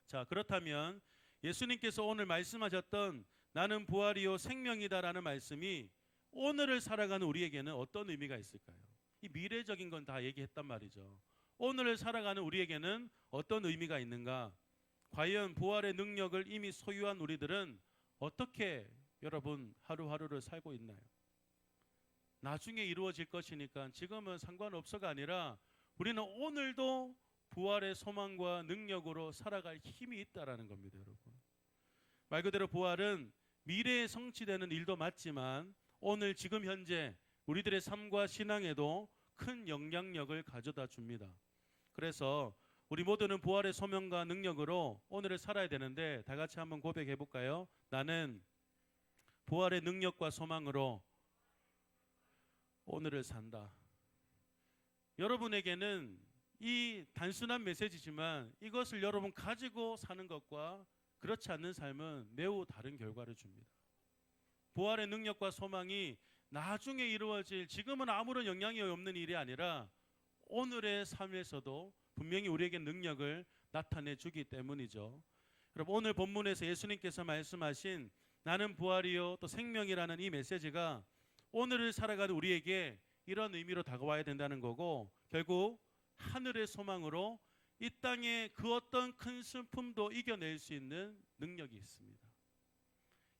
Speaker 3: 자, 그렇다면 예수님께서 오늘 말씀하셨던 나는 부활이요 생명이다라는 말씀이 오늘을 살아가는 우리에게는 어떤 의미가 있을까요? 이 미래적인 건 다 얘기했단 말이죠. 오늘을 살아가는 우리에게는 어떤 의미가 있는가? 과연 부활의 능력을 이미 소유한 우리들은 어떻게 여러분 하루하루를 살고 있나요? 나중에 이루어질 것이니까 지금은 상관없어가 아니라 우리는 오늘도 부활의 소망과 능력으로 살아갈 힘이 있다라는 겁니다, 여러분. 말 그대로 부활은 미래에 성취되는 일도 맞지만 오늘 지금 현재 우리들의 삶과 신앙에도 큰 영향력을 가져다 줍니다. 그래서 우리 모두는 부활의 소명과 능력으로 오늘을 살아야 되는데 다 같이 한번 고백해 볼까요? 나는 부활의 능력과 소망으로 오늘을 산다. 여러분에게는 이 단순한 메시지지만 이것을 여러분 가지고 사는 것과 그렇지 않는 삶은 매우 다른 결과를 줍니다. 부활의 능력과 소망이 나중에 이루어질 지금은 아무런 영향이 없는 일이 아니라 오늘의 삶에서도 분명히 우리에게 능력을 나타내 주기 때문이죠. 여러분 오늘 본문에서 예수님께서 말씀하신 나는 부활이요 또 생명이라는 이 메시지가 오늘을 살아가는 우리에게 이런 의미로 다가와야 된다는 거고 결국 하늘의 소망으로 이 땅의 그 어떤 큰 슬픔도 이겨낼 수 있는 능력이 있습니다.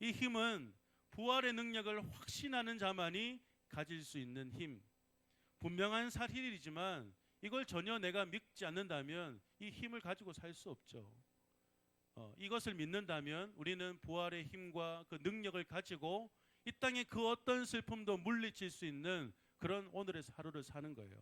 Speaker 3: 이 힘은 부활의 능력을 확신하는 자만이 가질 수 있는 힘. 분명한 사실이지만 이걸 전혀 내가 믿지 않는다면 이 힘을 가지고 살 수 없죠. 이것을 믿는다면 우리는 부활의 힘과 그 능력을 가지고 이 땅의 그 어떤 슬픔도 물리칠 수 있는 그런 오늘의 하루를 사는 거예요.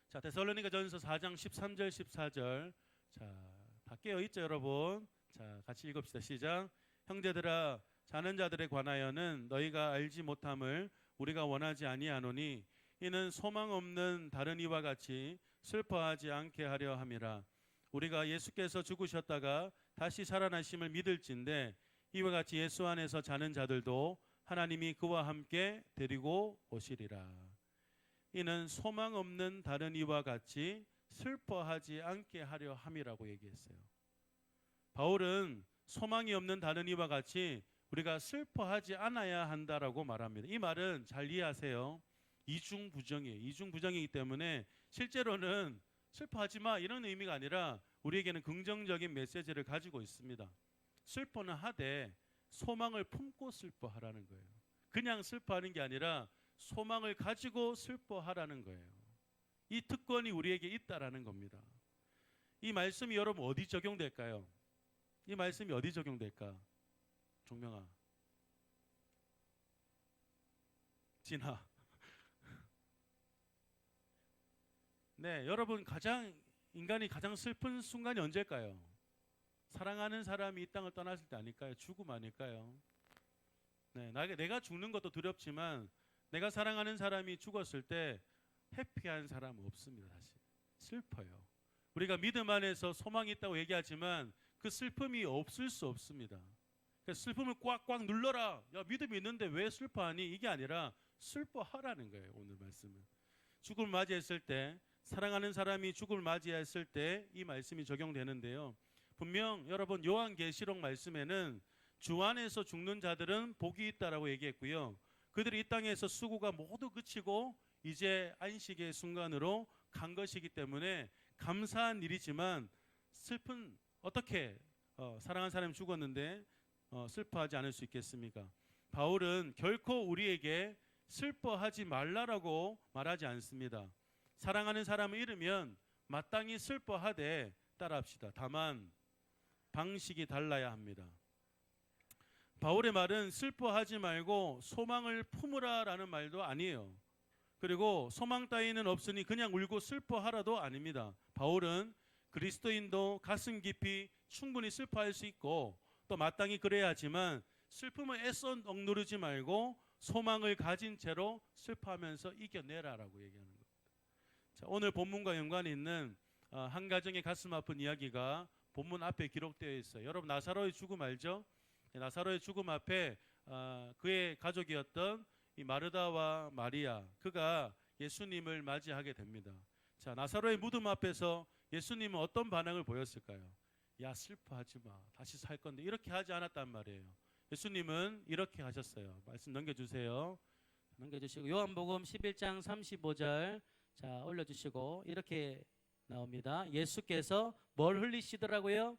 Speaker 3: 자, 데살로니가전서 4장 13절 14절. 자, 다 깨어 있죠, 여러분? 자, 같이 읽읍시다. 시작. 형제들아, 자는 자들에 관하여는 너희가 알지 못함을 우리가 원하지 아니하노니 이는 소망 없는 다른 이와 같이 슬퍼하지 않게 하려 함이라. 우리가 예수께서 죽으셨다가 다시 살아나심을 믿을진데 이와 같이 예수 안에서 자는 자들도 하나님이 그와 함께 데리고 오시리라. 이는 소망 없는 다른 이와 같이 슬퍼하지 않게 하려 함이라고 얘기했어요. 바울은 소망이 없는 다른 이와 같이 우리가 슬퍼하지 않아야 한다라고 말합니다. 이 말은 잘 이해하세요. 이중부정이에요. 이중부정이기 때문에 실제로는 슬퍼하지 마 이런 의미가 아니라 우리에게는 긍정적인 메시지를 가지고 있습니다. 슬퍼는 하되 소망을 품고 슬퍼하라는 거예요. 그냥 슬퍼하는 게 아니라 소망을 가지고 슬퍼하라는 거예요. 이 특권이 우리에게 있다라는 겁니다. 이 말씀이 여러분 어디 적용될까요? 이 말씀이 어디 적용될까? 종명아, 진아. 네, 여러분 인간이 가장 슬픈 순간이 언제일까요? 사랑하는 사람이 이 땅을 떠났을 때 아닐까요? 죽음 아닐까요? 네, 내가 죽는 것도 두렵지만 내가 사랑하는 사람이 죽었을 때 해피한 사람은 없습니다. 사실 슬퍼요. 우리가 믿음 안에서 소망이 있다고 얘기하지만 그 슬픔이 없을 수 없습니다. 슬픔을 꽉꽉 눌러라. 야, 믿음이 있는데 왜 슬퍼하니? 이게 아니라 슬퍼하라는 거예요. 오늘 말씀은 죽음을 맞이했을 때, 사랑하는 사람이 죽음을 맞이했을 때 이 말씀이 적용되는데요. 분명 여러분 요한계시록 말씀에는 주 안에서 죽는 자들은 복이 있다라고 얘기했고요. 그들이 이 땅에서 수고가 모두 그치고 이제 안식의 순간으로 간 것이기 때문에 감사한 일이지만 슬픈 어떻게 사랑하는 사람이 죽었는데 슬퍼하지 않을 수 있겠습니까? 바울은 결코 우리에게 슬퍼하지 말라라고 말하지 않습니다. 사랑하는 사람을 잃으면 마땅히 슬퍼하되 따라합시다. 다만 방식이 달라야 합니다. 바울의 말은 슬퍼하지 말고 소망을 품으라라는 말도 아니에요. 그리고 소망 따위는 없으니 그냥 울고 슬퍼하라도 아닙니다. 바울은 그리스도인도 가슴 깊이 충분히 슬퍼할 수 있고 또 마땅히 그래야 하지만 슬픔을 애써 억누르지 말고 소망을 가진 채로 슬퍼하면서 이겨내라라고 얘기하는 겁니다. 자, 오늘 본문과 연관이 있는 한 가정의 가슴 아픈 이야기가 본문 앞에 기록되어 있어요. 여러분 나사로의 죽음 알죠? 나사로의 죽음 앞에 그의 가족이었던 이 마르다와 마리아, 그가 예수님을 맞이하게 됩니다. 자, 나사로의 무덤 앞에서 예수님은 어떤 반응을 보였을까요? 야, 슬퍼하지 마, 다시 살 건데, 이렇게 하지 않았단 말이에요. 예수님은 이렇게 하셨어요. 말씀 넘겨주세요.
Speaker 5: 넘겨주시고 요한복음 11장 35절 자 올려주시고 이렇게 나옵니다. 예수께서 뭘 흘리시더라고요?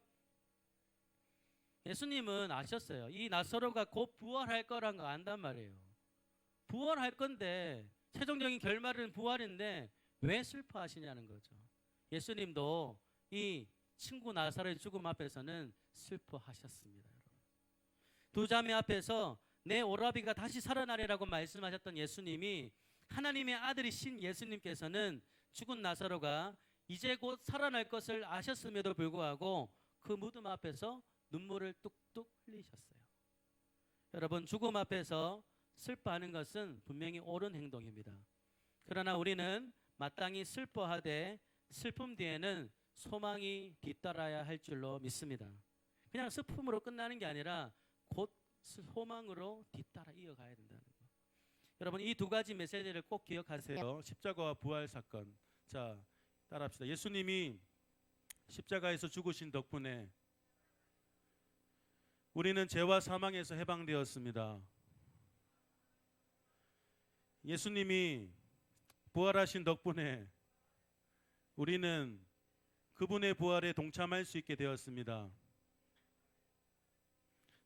Speaker 5: 예수님은 아셨어요. 이 나사로가 곧 부활할 거란 거 안단 말이에요. 부활할 건데 최종적인 결말은 부활인데 왜 슬퍼하시냐는 거죠. 예수님도 이 친구 나사로의 죽음 앞에서는 슬퍼하셨습니다. 두 자매 앞에서 내 오라비가 다시 살아나리라고 말씀하셨던 예수님이, 하나님의 아들이신 예수님께서는 죽은 나사로가 이제 곧 살아날 것을 아셨음에도 불구하고 그 무덤 앞에서 눈물을 뚝뚝 흘리셨어요. 여러분, 죽음 앞에서 슬퍼하는 것은 분명히 옳은 행동입니다. 그러나 우리는 마땅히 슬퍼하되 슬픔 뒤에는 소망이 뒤따라야 할 줄로 믿습니다. 그냥 슬픔으로 끝나는 게 아니라 곧 소망으로 뒤따라 이어가야 된다는 거. 여러분, 이 두 가지 메시지를 꼭 기억하세요.
Speaker 3: 십자가와 부활 사건. 자, 따라합시다. 예수님이 십자가에서 죽으신 덕분에 우리는 죄와 사망에서 해방되었습니다. 예수님이 부활하신 덕분에 우리는 그분의 부활에 동참할 수 있게 되었습니다.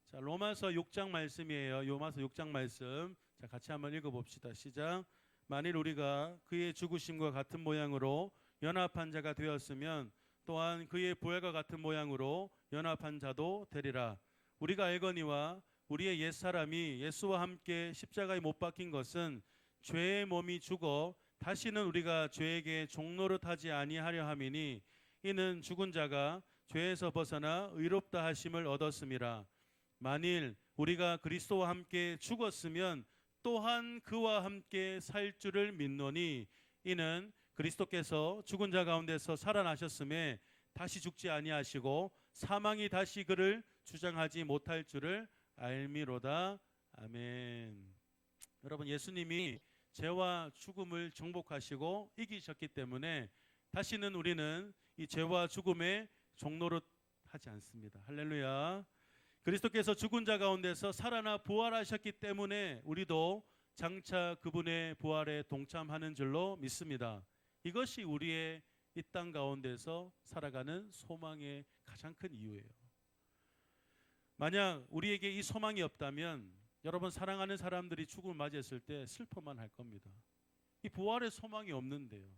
Speaker 3: 자, 로마서 6장 말씀이에요. 로마서 6장 말씀. 자, 같이 한번 읽어봅시다. 시작. 만일 우리가 그의 죽으심과 같은 모양으로 연합한 자가 되었으면 또한 그의 부활과 같은 모양으로 연합한 자도 되리라. 우리가 알거니와 우리의 옛사람이 예수와 함께 십자가에 못 박힌 것은 죄의 몸이 죽어 다시는 우리가 죄에게 종노릇하지 아니하려 함이니 이는 죽은 자가 죄에서 벗어나 의롭다 하심을 얻었음이라. 만일 우리가 그리스도와 함께 죽었으면 또한 그와 함께 살 줄을 믿노니 이는 그리스도께서 죽은 자 가운데서 살아나셨음에 다시 죽지 아니하시고 사망이 다시 그를 주장하지 못할 줄을 알미로다. 아멘. 여러분, 예수님이 죄와 죽음을 정복하시고 이기셨기 때문에 다시는 우리는 이 죄와 죽음의 종노릇 하지 않습니다. 할렐루야. 그리스도께서 죽은 자 가운데서 살아나 부활하셨기 때문에 우리도 장차 그분의 부활에 동참하는 줄로 믿습니다. 이것이 우리의 이 땅 가운데서 살아가는 소망의 가장 큰 이유예요. 만약 우리에게 이 소망이 없다면 여러분, 사랑하는 사람들이 죽음을 맞이했을 때 슬퍼만 할 겁니다. 이 부활의 소망이 없는데요.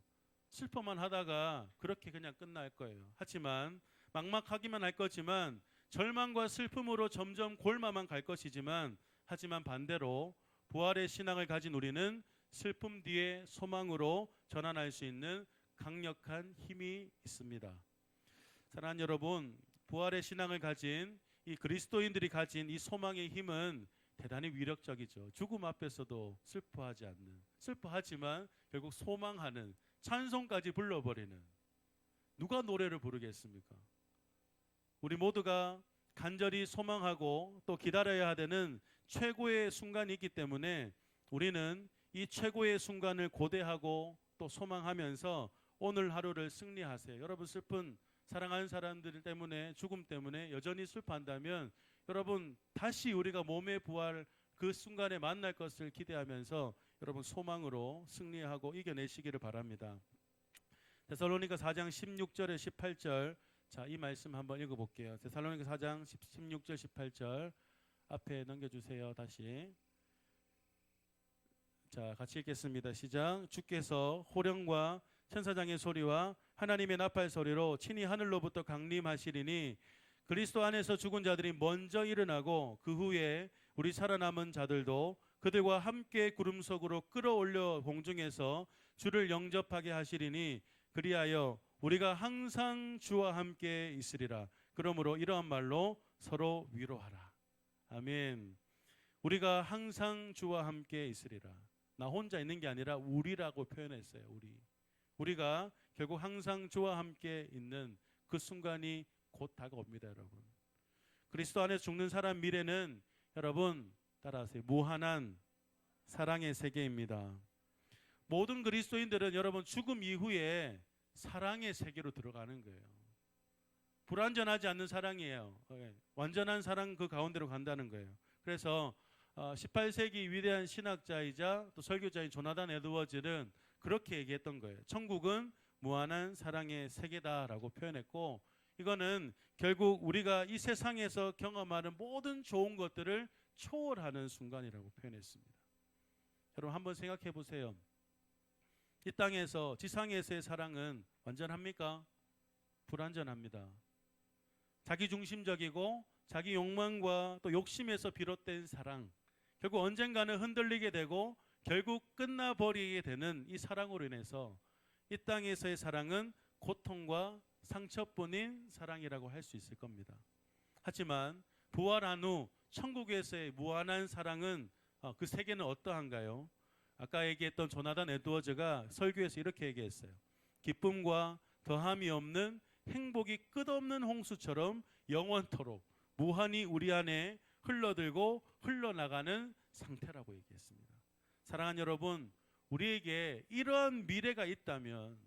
Speaker 3: 슬퍼만 하다가 그렇게 그냥 끝날 거예요. 하지만 막막하기만 할 거지만 절망과 슬픔으로 점점 골마만 갈 것이지만 하지만 반대로 부활의 신앙을 가진 우리는 슬픔 뒤에 소망으로 전환할 수 있는 강력한 힘이 있습니다. 사랑하는 여러분, 부활의 신앙을 가진 이 그리스도인들이 가진 이 소망의 힘은 대단히 위력적이죠. 죽음 앞에서도 슬퍼하지 않는, 슬퍼하지만 결국 소망하는, 찬송까지 불러버리는. 누가 노래를 부르겠습니까? 우리 모두가 간절히 소망하고 또 기다려야 되는 최고의 순간이 있기 때문에 우리는 이 최고의 순간을 고대하고 또 소망하면서 오늘 하루를 승리하세요. 여러분, 슬픈 사랑하는 사람들 때문에, 죽음 때문에 여전히 슬퍼한다면 여러분, 다시 우리가 몸의 부활 그 순간에 만날 것을 기대하면서 여러분 소망으로 승리하고 이겨내시기를 바랍니다. 데살로니가 4장 16절에 18절, 자, 이 말씀 한번 읽어볼게요. 데살로니가 4장 16절 18절 앞에 넘겨주세요. 다시. 자, 같이 읽겠습니다. 시작. 주께서 호령과 천사장의 소리와 하나님의 나팔 소리로 친히 하늘로부터 강림하시리니 그리스도 안에서 죽은 자들이 먼저 일어나고 그 후에 우리 살아남은 자들도 그들과 함께 구름 속으로 끌어올려 공중에서 주를 영접하게 하시리니 그리하여 우리가 항상 주와 함께 있으리라. 그러므로 이러한 말로 서로 위로하라. 아멘. 우리가 항상 주와 함께 있으리라. 나 혼자 있는 게 아니라 우리라고 표현했어요. 우리가 결국 항상 주와 함께 있는 그 순간이 곧 다가옵니다, 여러분. 그리스도 안에서 죽는 사람 미래는 여러분 따라하세요. 무한한 사랑의 세계입니다. 모든 그리스도인들은 여러분 죽음 이후에 사랑의 세계로 들어가는 거예요. 불완전하지 않는 사랑이에요. 완전한 사랑 그 가운데로 간다는 거예요. 그래서 18세기 위대한 신학자이자 또 설교자인 조나단 에드워즈는 그렇게 얘기했던 거예요. 천국은 무한한 사랑의 세계다라고 표현했고, 이거는 결국 우리가 이 세상에서 경험하는 모든 좋은 것들을 초월하는 순간이라고 표현했습니다. 여러분 한번 생각해 보세요. 이 땅에서, 지상에서의 사랑은 완전합니까? 불완전합니다. 자기중심적이고 자기 욕망과 또 욕심에서 비롯된 사랑, 결국 언젠가는 흔들리게 되고 결국 끝나버리게 되는 이 사랑으로 인해서 이 땅에서의 사랑은 고통과 상처뿐인 사랑이라고 할 수 있을 겁니다. 하지만 부활한 후 천국에서의 무한한 사랑은 그 세계는 어떠한가요? 아까 얘기했던 조나단 에드워즈가 설교에서 이렇게 얘기했어요. 기쁨과 더함이 없는 행복이 끝없는 홍수처럼 영원토록 무한히 우리 안에 흘러들고 흘러나가는 상태라고 얘기했습니다. 사랑하는 여러분, 우리에게 이러한 미래가 있다면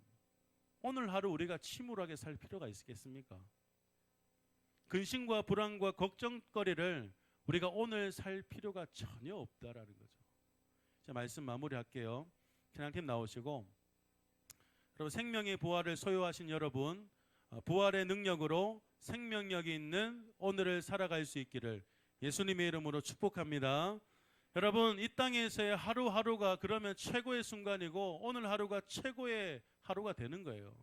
Speaker 3: 오늘 하루 우리가 침울하게 살 필요가 있겠습니까? 근심과 불안과 걱정거리를 우리가 오늘 살 필요가 전혀 없다라는 거죠. 자, 말씀 마무리할게요. 찬양팀 나오시고, 여러분, 생명의 부활을 소유하신 여러분, 부활의 능력으로 생명력이 있는 오늘을 살아갈 수 있기를 예수님의 이름으로 축복합니다. 여러분, 이 땅에서의 하루하루가 그러면 최고의 순간이고 오늘 하루가 최고의 하루가 되는 거예요.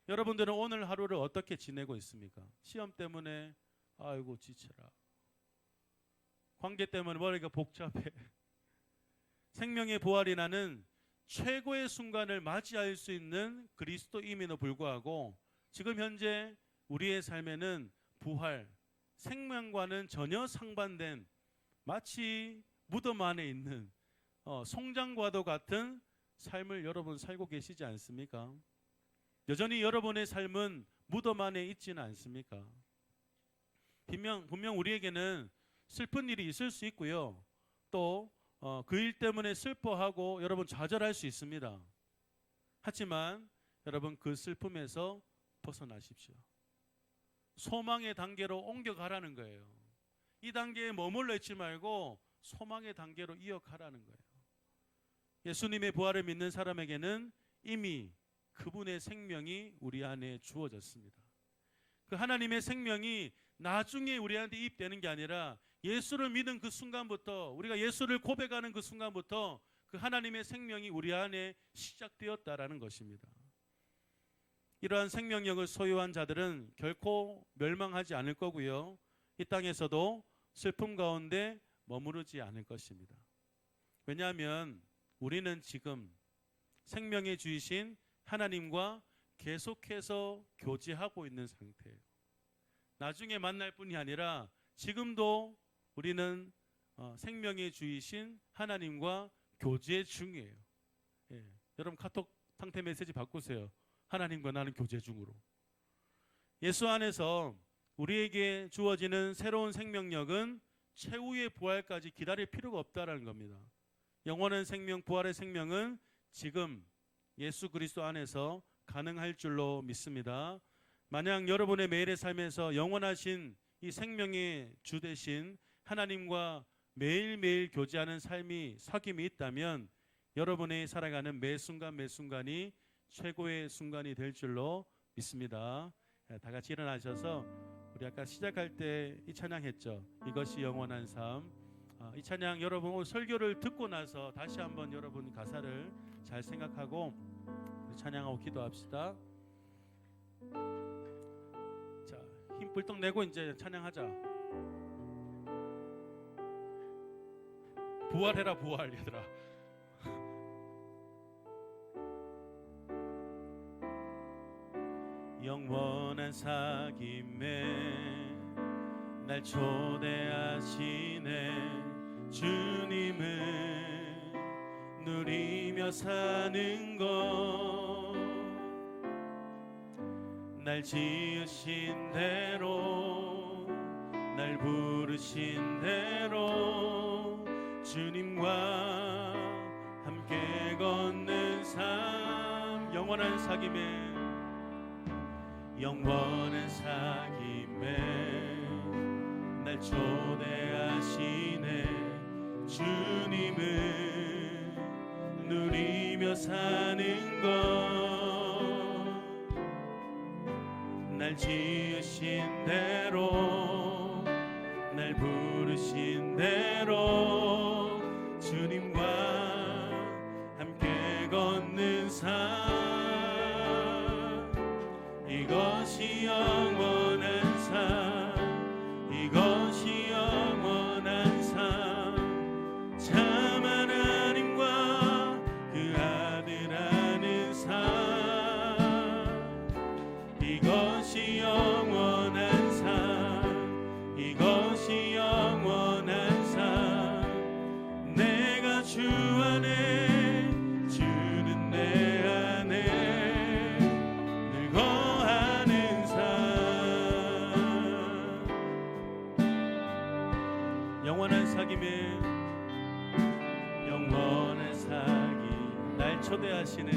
Speaker 3: 여러분들은 오늘 하루를 어떻게 지내고 있습니까? 시험 때문에 아이고 지쳐라, 관계 때문에 머리가 복잡해. 생명의 부활이 나는 최고의 순간을 맞이할 수 있는 그리스도임에도 불구하고 지금 현재 우리의 삶에는 부활, 생명과는 전혀 상반된 마치 무덤 안에 있는 송장과도 같은 삶을 여러분 살고 계시지 않습니까? 여전히 여러분의 삶은 무덤 안에 있지는 않습니까? 분명 우리에게는 슬픈 일이 있을 수 있고요. 또 그 일 때문에 슬퍼하고 여러분 좌절할 수 있습니다. 하지만 여러분 그 슬픔에서 벗어나십시오. 소망의 단계로 옮겨가라는 거예요. 이 단계에 머물러 있지 말고 소망의 단계로 이어가라는 거예요. 예수님의 부활을 믿는 사람에게는 이미 그분의 생명이 우리 안에 주어졌습니다. 그 하나님의 생명이 나중에 우리한테 입되는 게 아니라 예수를 믿은 그 순간부터, 우리가 예수를 고백하는 그 순간부터 그 하나님의 생명이 우리 안에 시작되었다라는 것입니다. 이러한 생명력을 소유한 자들은 결코 멸망하지 않을 거고요. 이 땅에서도 슬픔 가운데 머무르지 않을 것입니다. 왜냐하면 우리는 지금 생명의 주이신 하나님과 계속해서 교제하고 있는 상태예요. 나중에 만날 뿐이 아니라 지금도 우리는 생명의 주이신 하나님과 교제 중이에요. 예. 여러분 카톡 상태 메시지 바꾸세요. 하나님과 나는 교제 중으로. 예수 안에서 우리에게 주어지는 새로운 생명력은 최후의 부활까지 기다릴 필요가 없다라는 겁니다. 영원한 생명, 부활의 생명은 지금 예수 그리스도 안에서 가능할 줄로 믿습니다. 만약 여러분의 매일의 삶에서 영원하신 이 생명의 주 되신 하나님과 매일매일 교제하는 삶이 석임이 있다면 여러분의 살아가는 매 순간 매 순간이 최고의 순간이 될 줄로 믿습니다. 다 같이 일어나셔서 우리 아까 시작할 때 이 찬양했죠. 이것이 영원한 삶. 이 찬양 여러분 오늘 설교를 듣고 나서 다시 한번 여러분 가사를 잘 생각하고 찬양하고 기도합시다. 자, 힘 불떡 내고 이제 찬양하자. 부활해라 부활 얘들아. 영원한 사귐에 날 초대하시네. 주님을 누리며 사는 것, 날 지으신 대로 날 부르신 대로 주님과 함께 걷는 삶. 영원한 사귐에 영원한 사귐에 날 초대하시네. 주님을 누리며 사는 것, 날 지으신 대로 날 부르신 대로 주님과 함께 걷는 삶. 이것이 영원한 삶, 이것이 영원한 삶. 참 하나님과 그 아들 아는 삶. 영원한 사귐에 영원한 사귐 날 초대하시는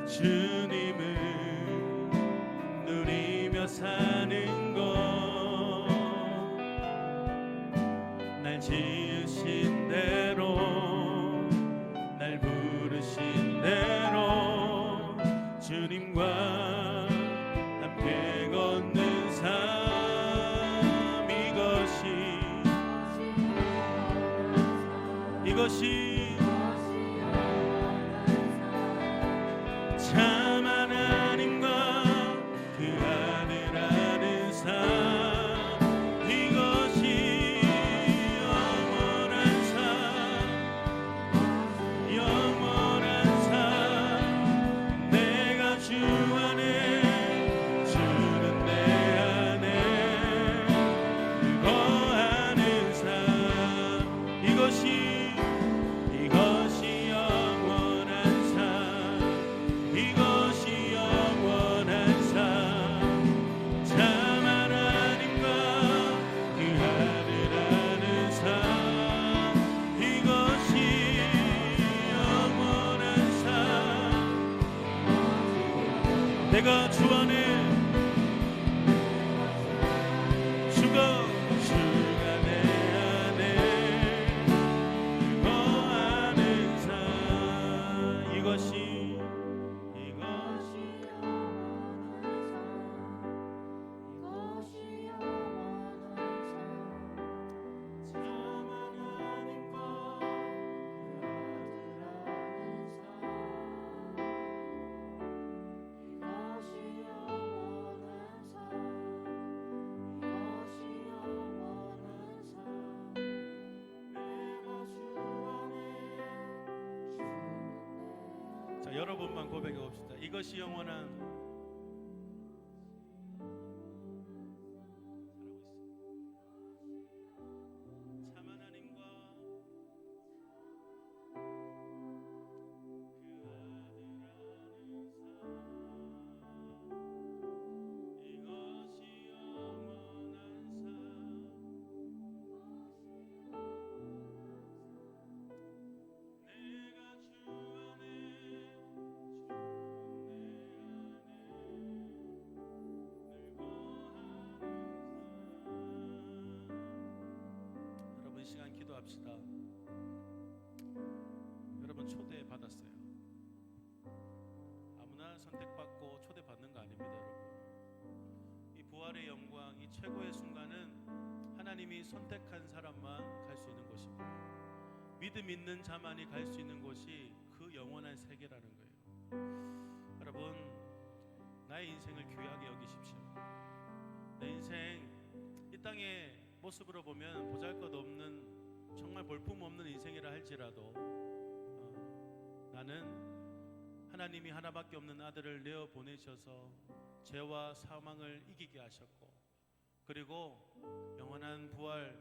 Speaker 3: 주님을 누리며 사는 것 날 지으신 대로 날 부르신 대로 주님과 함께 걷는 삶 이것이 참 하나님과 그 아들 아는 삶 이것이 영원한 삶 영원한 삶 내가 주 안에 주는 내 안에 거하는 삶 이것이 내가 주 안에 주가 내 안에 거하는 삶 이것이 여러분만 고백해 봅시다. 이것이 영원한 참 하나님과 그 아들 아는 삶 이것이 영원한 삶 내가 주 안에 여러분 이 시간 기도합시다. 여러분 초대 받았어요. 아무나 선택받고 초대받는 거 아닙니다, 여러분. 이 부활의 영광, 이 최고의 순간은 하나님이 선택한 사람만 갈 수 있는 곳입니다. 믿음 있는 자만이 갈 수 있는 곳이 그 영원한 세계라는 거예요. 여러분 나의 인생을 귀하게 여기십시오. 내 인생 이 땅의 모습으로 보면 보잘것없는 정말 볼품없는 인생이라 할지라도 나는 하나님이 하나밖에 없는 아들을 내어 보내셔서 죄와 사망을 이기게 하셨고 그리고 영원한 부활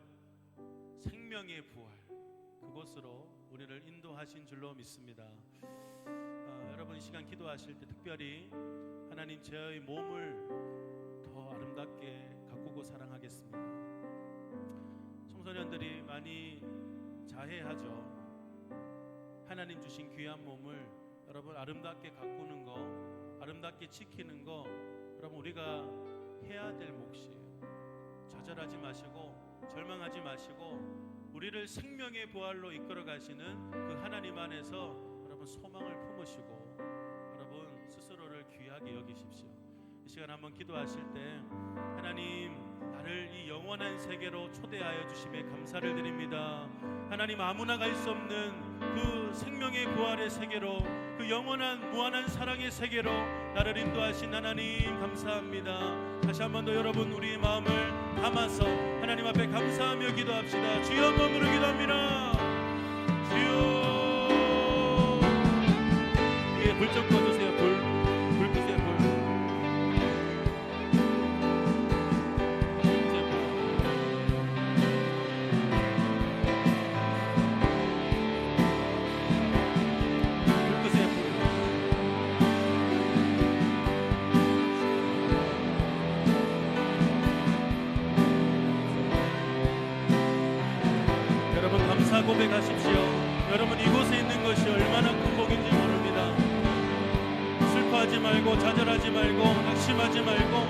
Speaker 3: 생명의 부활 그곳으로 우리를 인도하신 줄로 믿습니다. 여러분 이 시간 기도하실 때 특별히 하나님 저의 몸을 더 아름답게 가꾸고 사랑하겠습니다. 청소년들이 많이 자해하죠. 하나님 주신 귀한 몸을 여러분 아름답게 가꾸는 거 아름답게 지키는 거 여러분 우리가 해야 될 몫이에요. 좌절하지 마시고 절망하지 마시고 우리를 생명의 부활로 이끌어 가시는 그 하나님 안에서 여러분 소망을 품으시고 여러분 스스로를 귀하게 여기십시오. 이 시간 한번 기도하실 때 하나님 나를 이 영원한 세계로 초대하여 주심에 감사를 드립니다. 하나님 아무나 갈 수 없는 그 생명의 부활의 세계로 그 영원한 무한한 사랑의 세계로 나를 인도하신 하나님 감사합니다. 다시 한 번 더 여러분 우리의 마음을 담아서 하나님 앞에 감사하며 기도합시다. 주여 몸으로 기도합니다. 주여 위에 불 좀 꺼주세요. 불 끄세요. 불 끄세요. 고백하십시오. 여러분 이곳에 있는 것이 얼마나 큰 복인지 모릅니다. 슬퍼하지 말고 좌절하지 말고 낙심하지 말고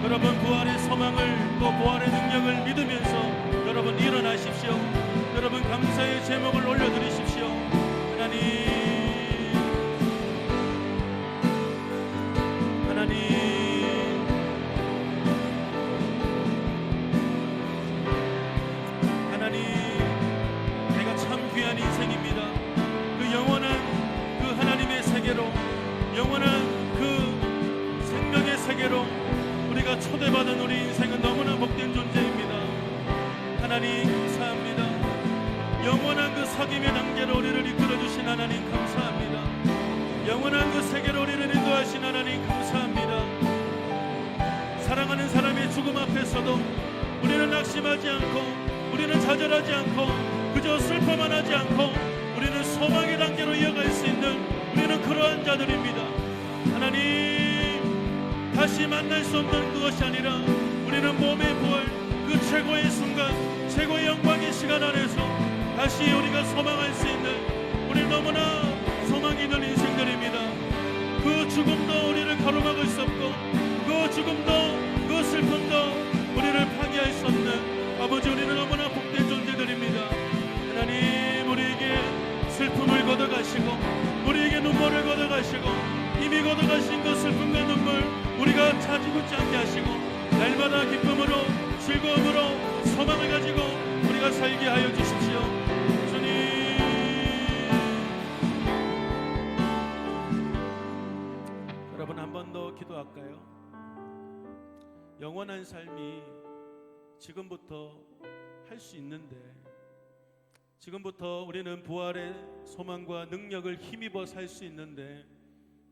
Speaker 3: 여러분 부활의 소망을 또 부활의 능력을 믿으면서 여러분 일어나십시오. 여러분 감사의 제목을 올려드리십시오. 하나님 내가 참 귀한 인생입니다. 그 영원한 그 하나님의 세계로 영원한 그 생명의 세계로 우리가 초대받은 우리 인생은 너무나 복된 존재입니다. 하나님 감사합니다. 영원한 그 사귐의 단계로 우리를 이끌어주신 하나님 감사합니다. 영원한 그 세계로 우리를 인도하신 하나님 감사합니다. 사랑하는 사람의 죽음 앞에서도 우리는 낙심하지 않고 우리는 좌절하지 않고 그저 슬퍼만 하지 않고 우리는 소망의 단계로 이어갈 수 있는 우리는 그러한 자들입니다. 하나님 다시 만날 수 없는 그것이 아니라 우리는 몸의 부활 그 최고의 순간 최고의 영광의 시간 안에서 다시 우리가 소망할 수 있는 우리 너무나 소망이 있는 인생들입니다. 그 죽음도 우리를 가로막을 수 없고 그 죽음도 그 슬픔도 우리를 파괴할 수 없는 아버지 우리는 너무나 복된 존재들입니다. 하나님 우리에게 슬픔을 걷어가시고 우리에게 눈물을 걷어가시고 이미 걷어가신 그 슬픔과 눈물 우리가 자주 굳지 않게 하시고 날마다 기쁨으로 즐거움으로 소망을 가지고 우리가 살게 하여 주십시오. 주님 여러분 한 번 더 기도할까요? 영원한 삶이 지금부터 할 수 있는데 지금부터 우리는 부활의 소망과 능력을 힘입어 살 수 있는데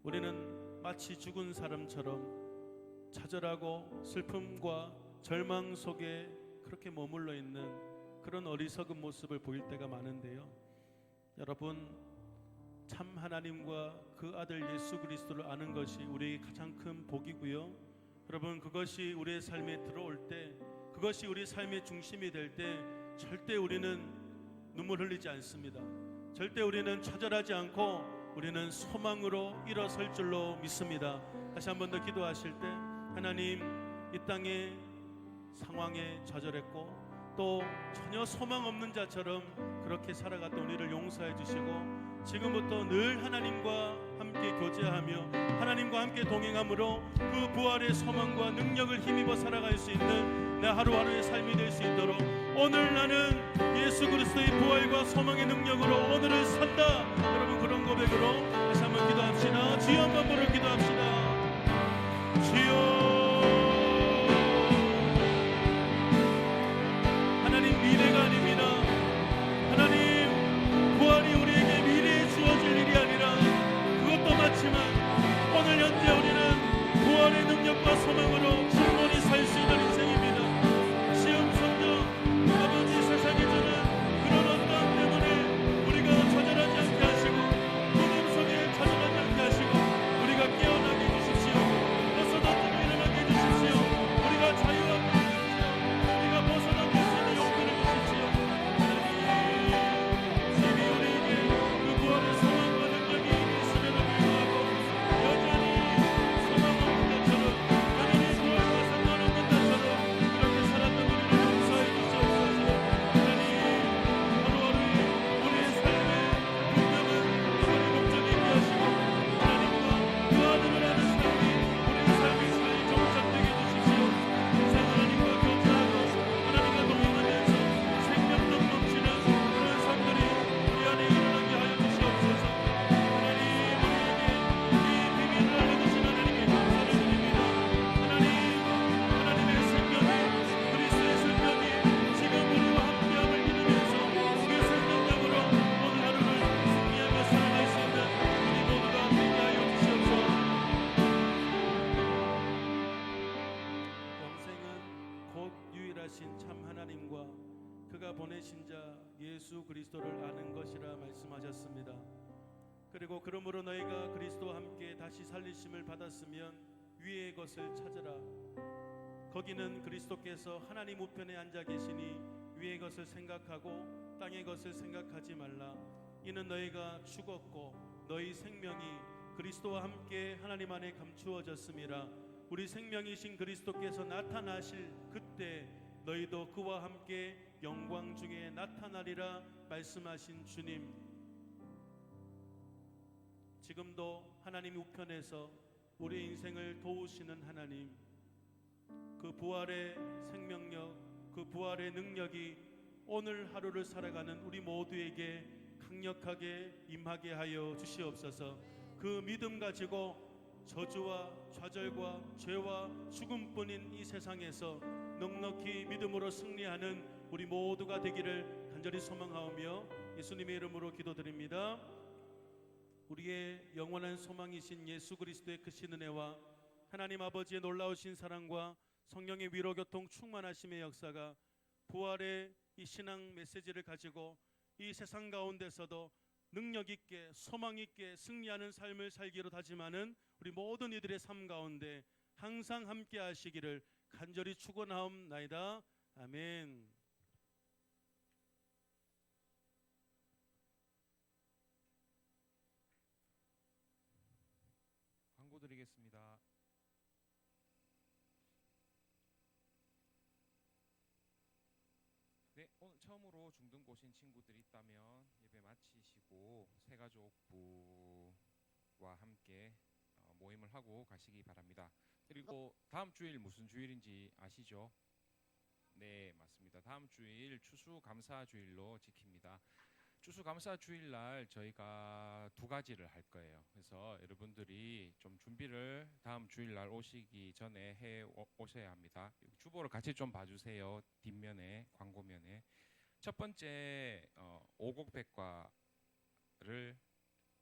Speaker 3: 우리는 마치 죽은 사람처럼 좌절하고 슬픔과 절망 속에 그렇게 머물러 있는 그런 어리석은 모습을 보일 때가 많은데요. 여러분 참 하나님과 그 아들 예수 그리스도를 아는 것이 우리에게 가장 큰 복이고요. 여러분 그것이 우리의 삶에 들어올 때 그것이 우리 삶의 중심이 될 때 절대 우리는 눈물 흘리지 않습니다. 절대 우리는 좌절하지 않고 우리는 소망으로 일어설 줄로 믿습니다. 다시 한 번 더 기도하실 때 하나님 이 땅의 상황에 좌절했고 또 전혀 소망 없는 자처럼 그렇게 살아갔던 우리를 용서해 주시고 지금부터 늘 하나님과 함께 교제하며 하나님과 함께 동행함으로 그 부활의 소망과 능력을 힘입어 살아갈 수 있는 내 하루하루의 삶이 될 수 있도록 오늘 나는 예수 그리스도의 부활과 소망의 능력으로 오늘을 산다. 여러분 그런 고백으로 다시 한번 기도합시다. 주여 한번 부르 기도합시다. 주여 하나님 미래가 아닙니다. 하나님 부활이 우리에게 미래에 주어질 일이 아니라 그것도 맞지만 오늘 현재 우리는 부활의 능력과 소망으로 충분히 살 수 있는 인생입니다. 시험 성경 아버지 세상에 주는 그런 어떠함 때문에 우리가 좌절하지 않게 하시고 구름 속에 좌절하지 않게 하시고 우리가 깨어나게 해주십시오. 벗어던지고 일어나게 해주십시오. 우리가 자유하게 해주십시오. 우리가 벗어던질 수 있는 용기를 주십시오. 하나님 이미 우리에게 그 부활의 소망과 능력이 있음에도 불구하고 여전히 소망 없는 자처럼 여전히 부활과 상관 없는 자처럼 그렇게 살았던 우리를 용서해 주시옵소서. 하나님 하루하루의 우리의 삶의 분명은 하나님 목적이 있게 하시고 하나님과 그 아들을 아는 삶이 우리의 삶의 잘 정착되게 해주십시오. 항상 하나님과 교제하고 하나님과 동행하면서 생명 넘치는 그런 삶들이 우리 안에 일어나게 하여 주시옵소서. 하나님 우리에게 이 비밀을 알려주신 하나님께 감사를 드립니다. 하나님의 생명이 그리스도의 생명이 지금 우리와 함께함을 믿으면서 그 생명력으로 오늘 하루를 승리하며 살아갈 수 있는 우리 모두가 되게 하여 주시옵소서. 영생은 곧 유일하신 참 하나님과 그가 보내신 자 예수 그리스도를 아는 것이라 말씀하셨습니다. 그리고 그러므로 너희가 그리스도와 함께 다시 살리심을 받았으면 위의 것을 찾으라. 거기는 그리스도께서 하나님 우편에 앉아 계시니 위의 것을 생각하고 땅의 것을 생각하지 말라. 이는 너희가 죽었고 너희 생명이 그리스도와 함께 하나님 안에 감추어졌음이라. 우리 생명이신 그리스도께서 나타나실 그때 너희도 그와 함께 영광 중에 나타나리라 말씀하신 주님, 지금도 하나님 우편에서 우리 인생을 도우시는 하나님, 그 부활의 생명력, 그 부활의 능력이 오늘 하루를 살아가는 우리 모두에게 강력하게 임하게 하여 주시옵소서. 그 믿음 가지고 저주와 좌절과 죄와 죽음뿐인 이 세상에서 넉넉히 믿음으로 승리하는 우리 모두가 되기를 간절히 소망하오며 예수님의 이름으로 기도드립니다. 우리의 영원한 소망이신 예수 그리스도의 크신 은혜와 하나님 아버지의 놀라우신 사랑과 성령의 위로 교통 충만하심의 역사가 부활의 이 신앙 메시지를 가지고 이 세상 가운데서도 능력 있게 소망 있게 승리하는 삶을 살기로 다짐하는 우리 모든 이들의 삶 가운데 항상 함께 하시기를 간절히 축원하옵나이다. 아멘.
Speaker 6: 광고 드리겠습니다. 네, 오늘 처음으로 중등고 오신 친구들이 있다면 예배 마치시고 새가족부와 함께 모임을 하고 가시기 바랍니다. 그리고 다음 주일 무슨 주일인지 아시죠? 네, 맞습니다. 다음 주일 추수감사주일로 지킵니다. 추수감사주일날 저희가 두 가지를 할 거예요. 그래서 여러분들이 좀 준비를 다음 주일날 오시기 전에 해 오셔야 합니다. 주보를 같이 좀 봐주세요. 뒷면에, 광고면에. 첫 번째 오곡백과를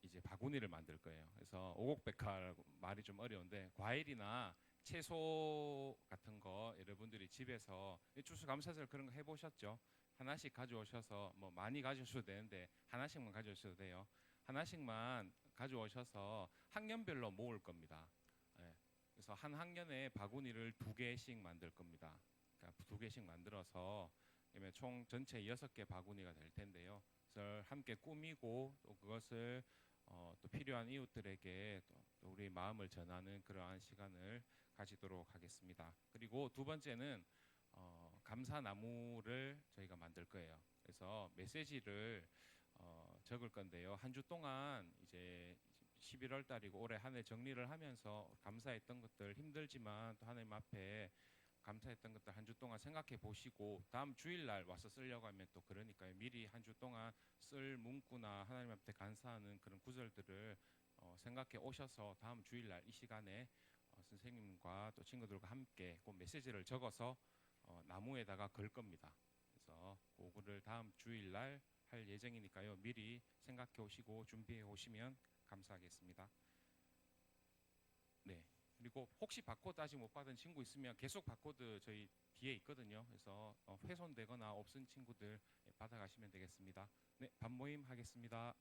Speaker 6: 이제 바구니를 만들 거예요. 그래서 오곡백과 말이 좀 어려운데 과일이나 채소 같은 거 여러분들이 집에서 추수감사절 그런 거 해보셨죠? 하나씩 가져오셔서 뭐 많이 가져오셔도 되는데 하나씩만 가져오셔도 돼요. 하나씩만 가져오셔서 학년별로 모을 겁니다. 네. 그래서 한 학년에 바구니를 2개씩 만들 겁니다. 그러니까 2개씩 만들어서 그러면 총 전체 6개 바구니가 될 텐데요. 그래서 함께 꾸미고 또 그것을 또 필요한 이웃들에게 또 우리 마음을 전하는 그러한 시간을 가지도록 하겠습니다. 그리고 두 번째는 감사나무를 저희가 만들 거예요. 그래서 메시지를 적을 건데요. 한 주 동안 이제 11월 달이고 올해 한 해 정리를 하면서 감사했던 것들, 힘들지만 또 하나님 앞에 감사했던 것들 한 주 동안 생각해 보시고 다음 주일날 와서 쓰려고 하면 또 그러니까요. 미리 한 주 동안 쓸 문구나 하나님 앞에 감사하는 그런 구절들을 생각해 오셔서 다음 주일날 이 시간에 선생님과 또 친구들과 함께 그 메시지를 적어서 나무에다가 걸 겁니다. 그래서 그거를 다음 주일날 할 예정이니까요. 미리 생각해 오시고 준비해 오시면 감사하겠습니다. 네. 그리고 혹시 바코드 아직 못 받은 친구 있으면 계속 바코드 저희 뒤에 있거든요. 그래서 훼손되거나 없은 친구들 받아가시면 되겠습니다. 네, 밤모임 하겠습니다.